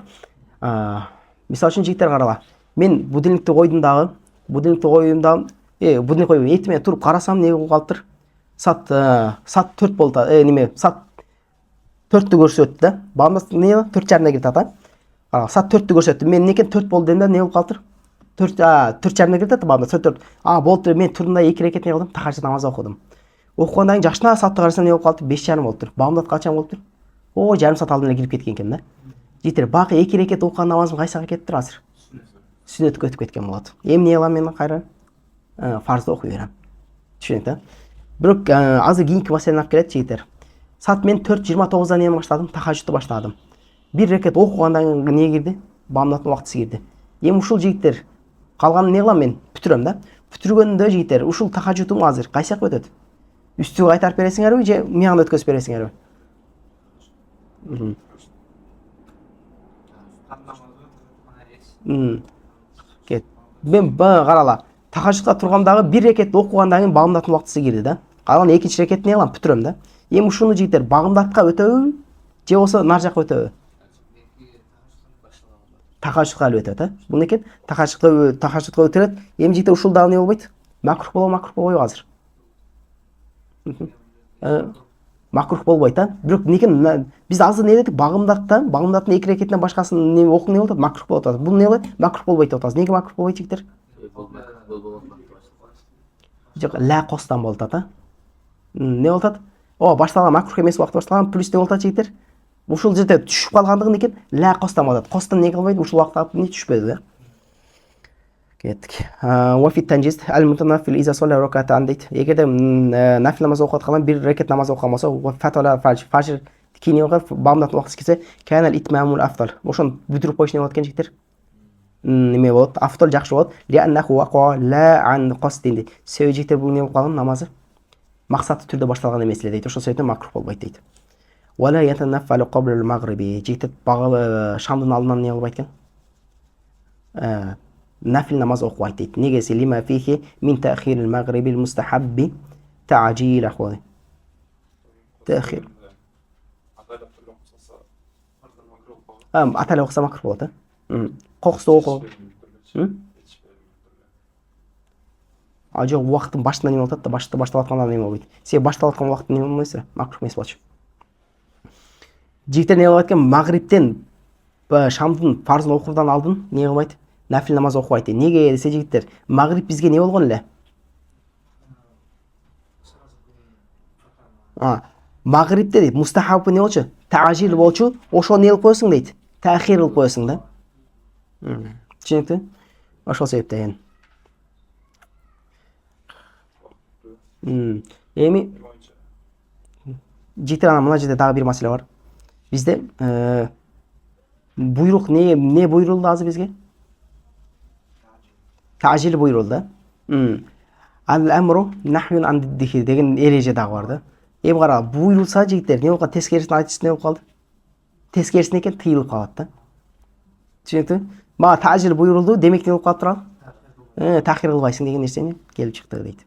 Мисал үчүн жигиттер карагыла. Мен будильникти койдум дагы, будильник койбойм. Эртең туруп карасам не болуп калыптыр? Саат 4 болду. Саат 4-тү көрсөттү да. Багымдат не 4:30 кирди ата. Саат 4-тү көрсөттү. Мен некен 4 болду дедим да, не болуп калыптыр? 4:30 кирди ата багымдат. 4. Болду. Мен турдум да 2 рекет не кылдым? Тахажжуд намаз окудум. Окугандан кийин жакшына саатты карасам не болуп калыптыр? 5:30 болуптур. Багымдат качан болуптур? Жарым саат алдын эле кирип кеткен экен да. Жигиттер, бакы 2 рекет окуган намазым кайсыга кетиптир азыр? Сүннөткө өтүп кеткен болот. Эмне кылам мен кайра? Фарзды окуй берем. Түшүнүк да? Бирок азыр кийинки маселени алып келет жигиттер. Саат мен 4:29 нени баштадым, тахажжудду баштадым. Бир рекет окугандан кийин не кирди? Бамдаттын убактысы кирди. Эми ушул жигиттер калганын не кылам мен? Бүтүрөм да. Бүтүргөндө жигиттер ушул тахажжудум азыр кайсы жака өтөт? Үстүгө кайтарып бересиңерби же мыягына өткөзүп бересиңерби? Кет. Мен карала. Тахажжудка тургандагы бир рекет окугандан кийин багымдаттын убактысы кирди да. Калган экинчи рекетти не кылам? Бүтүрөм да. Эми ушуну жигиттер багымдатка өтөбү же болбосо нар жака өтөбү? Тахажжудка эле өтөт, а? Бул экен тахажжудка өтөрөт. Эми жигиттер ушул дагы не болбойт? Макрух болбойбу азыр? Макрух болбойт, а? Бирок некен биз азыр не дедик? Багымдаттын эки рекетинен башкасын не окуп не болуп атат? Макрух болуп атат. Бул не болот? Макрух болбойт деп атабыз. Неге макрух болбойт жигиттер? Жок, ла костан болуп атат, а? Не болуп атат? Башталган макрух эмес убакыт башталган, плюс не болуп атат жигиттер? Ушул жерде түшүп калгандыгын экен ла костан болуп атат. Костан не кылбайт? Ушул убакытта не түшпөдү да. Кеттик. Вафи танжиз аль-мутанаффил иза салла ракатан дейт. Эгерде нафил намаз окуп аткандан бир рекет намаз окуган болсо, фатала фажр кийин окуп бамдаттын убактысы келсе, канал итмамул афдал. Ошон бүтүрүп коюш не болот экен жигиттер? Неме болот? Афдал жакшы болот. Лианнаху ваqa ла ан qasdin. Себеби жигиттер бул не болуп калган намазы максаттуу түрдө башталган эмес эле дейт. Ошол себептен макрух болбойт дейт. Вала ятанаффалу qabla al-maghribi. Жигиттер шамдын алдынан не кылбайт экен? Нафил намаз окубайт дейт. Негеси лима фихи мин таъхир al-maghribi al-mustahabbi ta'jil ахвали. Таъхир. Аталып окуса макрух болот, а? Кокусту окуу. Жок, убакыттын башында не болуп атат да, башталып атканда не болбойт. Себеби башталып аткан убакытта не болмойсуз? Макрух эмес болчу. Жигиттер не кылат экен? Магриптен шамдын фарзын окуудан алдын не кылбайт? Нафил намаз окубайт дейт. Неге десе жигиттер, магриб бизге не болгон эле? Магрибте дейт, мустахабы не болчу? Таъжил болчу. Ошо не кылып коесуң дейт. Таъхир кылып коесуң да. Түшүнүктүү? Ошол себептен. Эми жигиттер ана мына жерде дагы бир маселе бар. Бизде буйрук не буйрулду азыр бизге? Таъжил буйрулду. Ал-амру нахюн ан диддихи деген эреже дагы бар да. Эми кара, буйрулса жигиттер не болуп, тескерисин айтыш не болуп калды? Тескерисин экен тыйылып калат да. Түшүнүктүү? Мага таъжил буйрулду, демек не болуп калып турат? Таъхир кылбайсың деген нерсени келип чыкты дейт.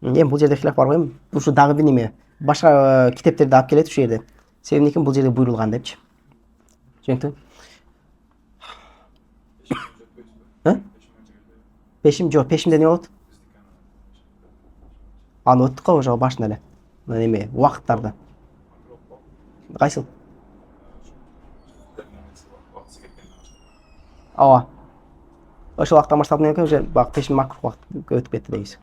Эми бул жерде хилаф бар го эми. Ушу дагы бир неме. Башка китептерде алып келет ушул жерде. Себеби экен бул жерде буйрулган депчи. Түшүнүктүү? Пешим жок, пешимде не болот? Аны өттүк го ошо башында эле. Неме, убакыттарда. Кайсыл? Ошол убакыттан баштап не экен уже бак пешим макрух убакыт өтүп кетти дейбиз.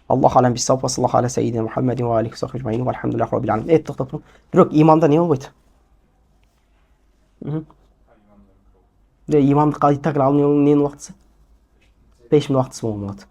Аллаху алам бис-саваб, саллаллаху аля сайидина Мухаммадин ва алейхи сахбихи ажмаин ва алхамдулиллахи раббил аламин. Токтоп. Бирок имамда не болбойт? Имамдыкка итакыр ал ненин убактысы? Пешимдин убактысы болот.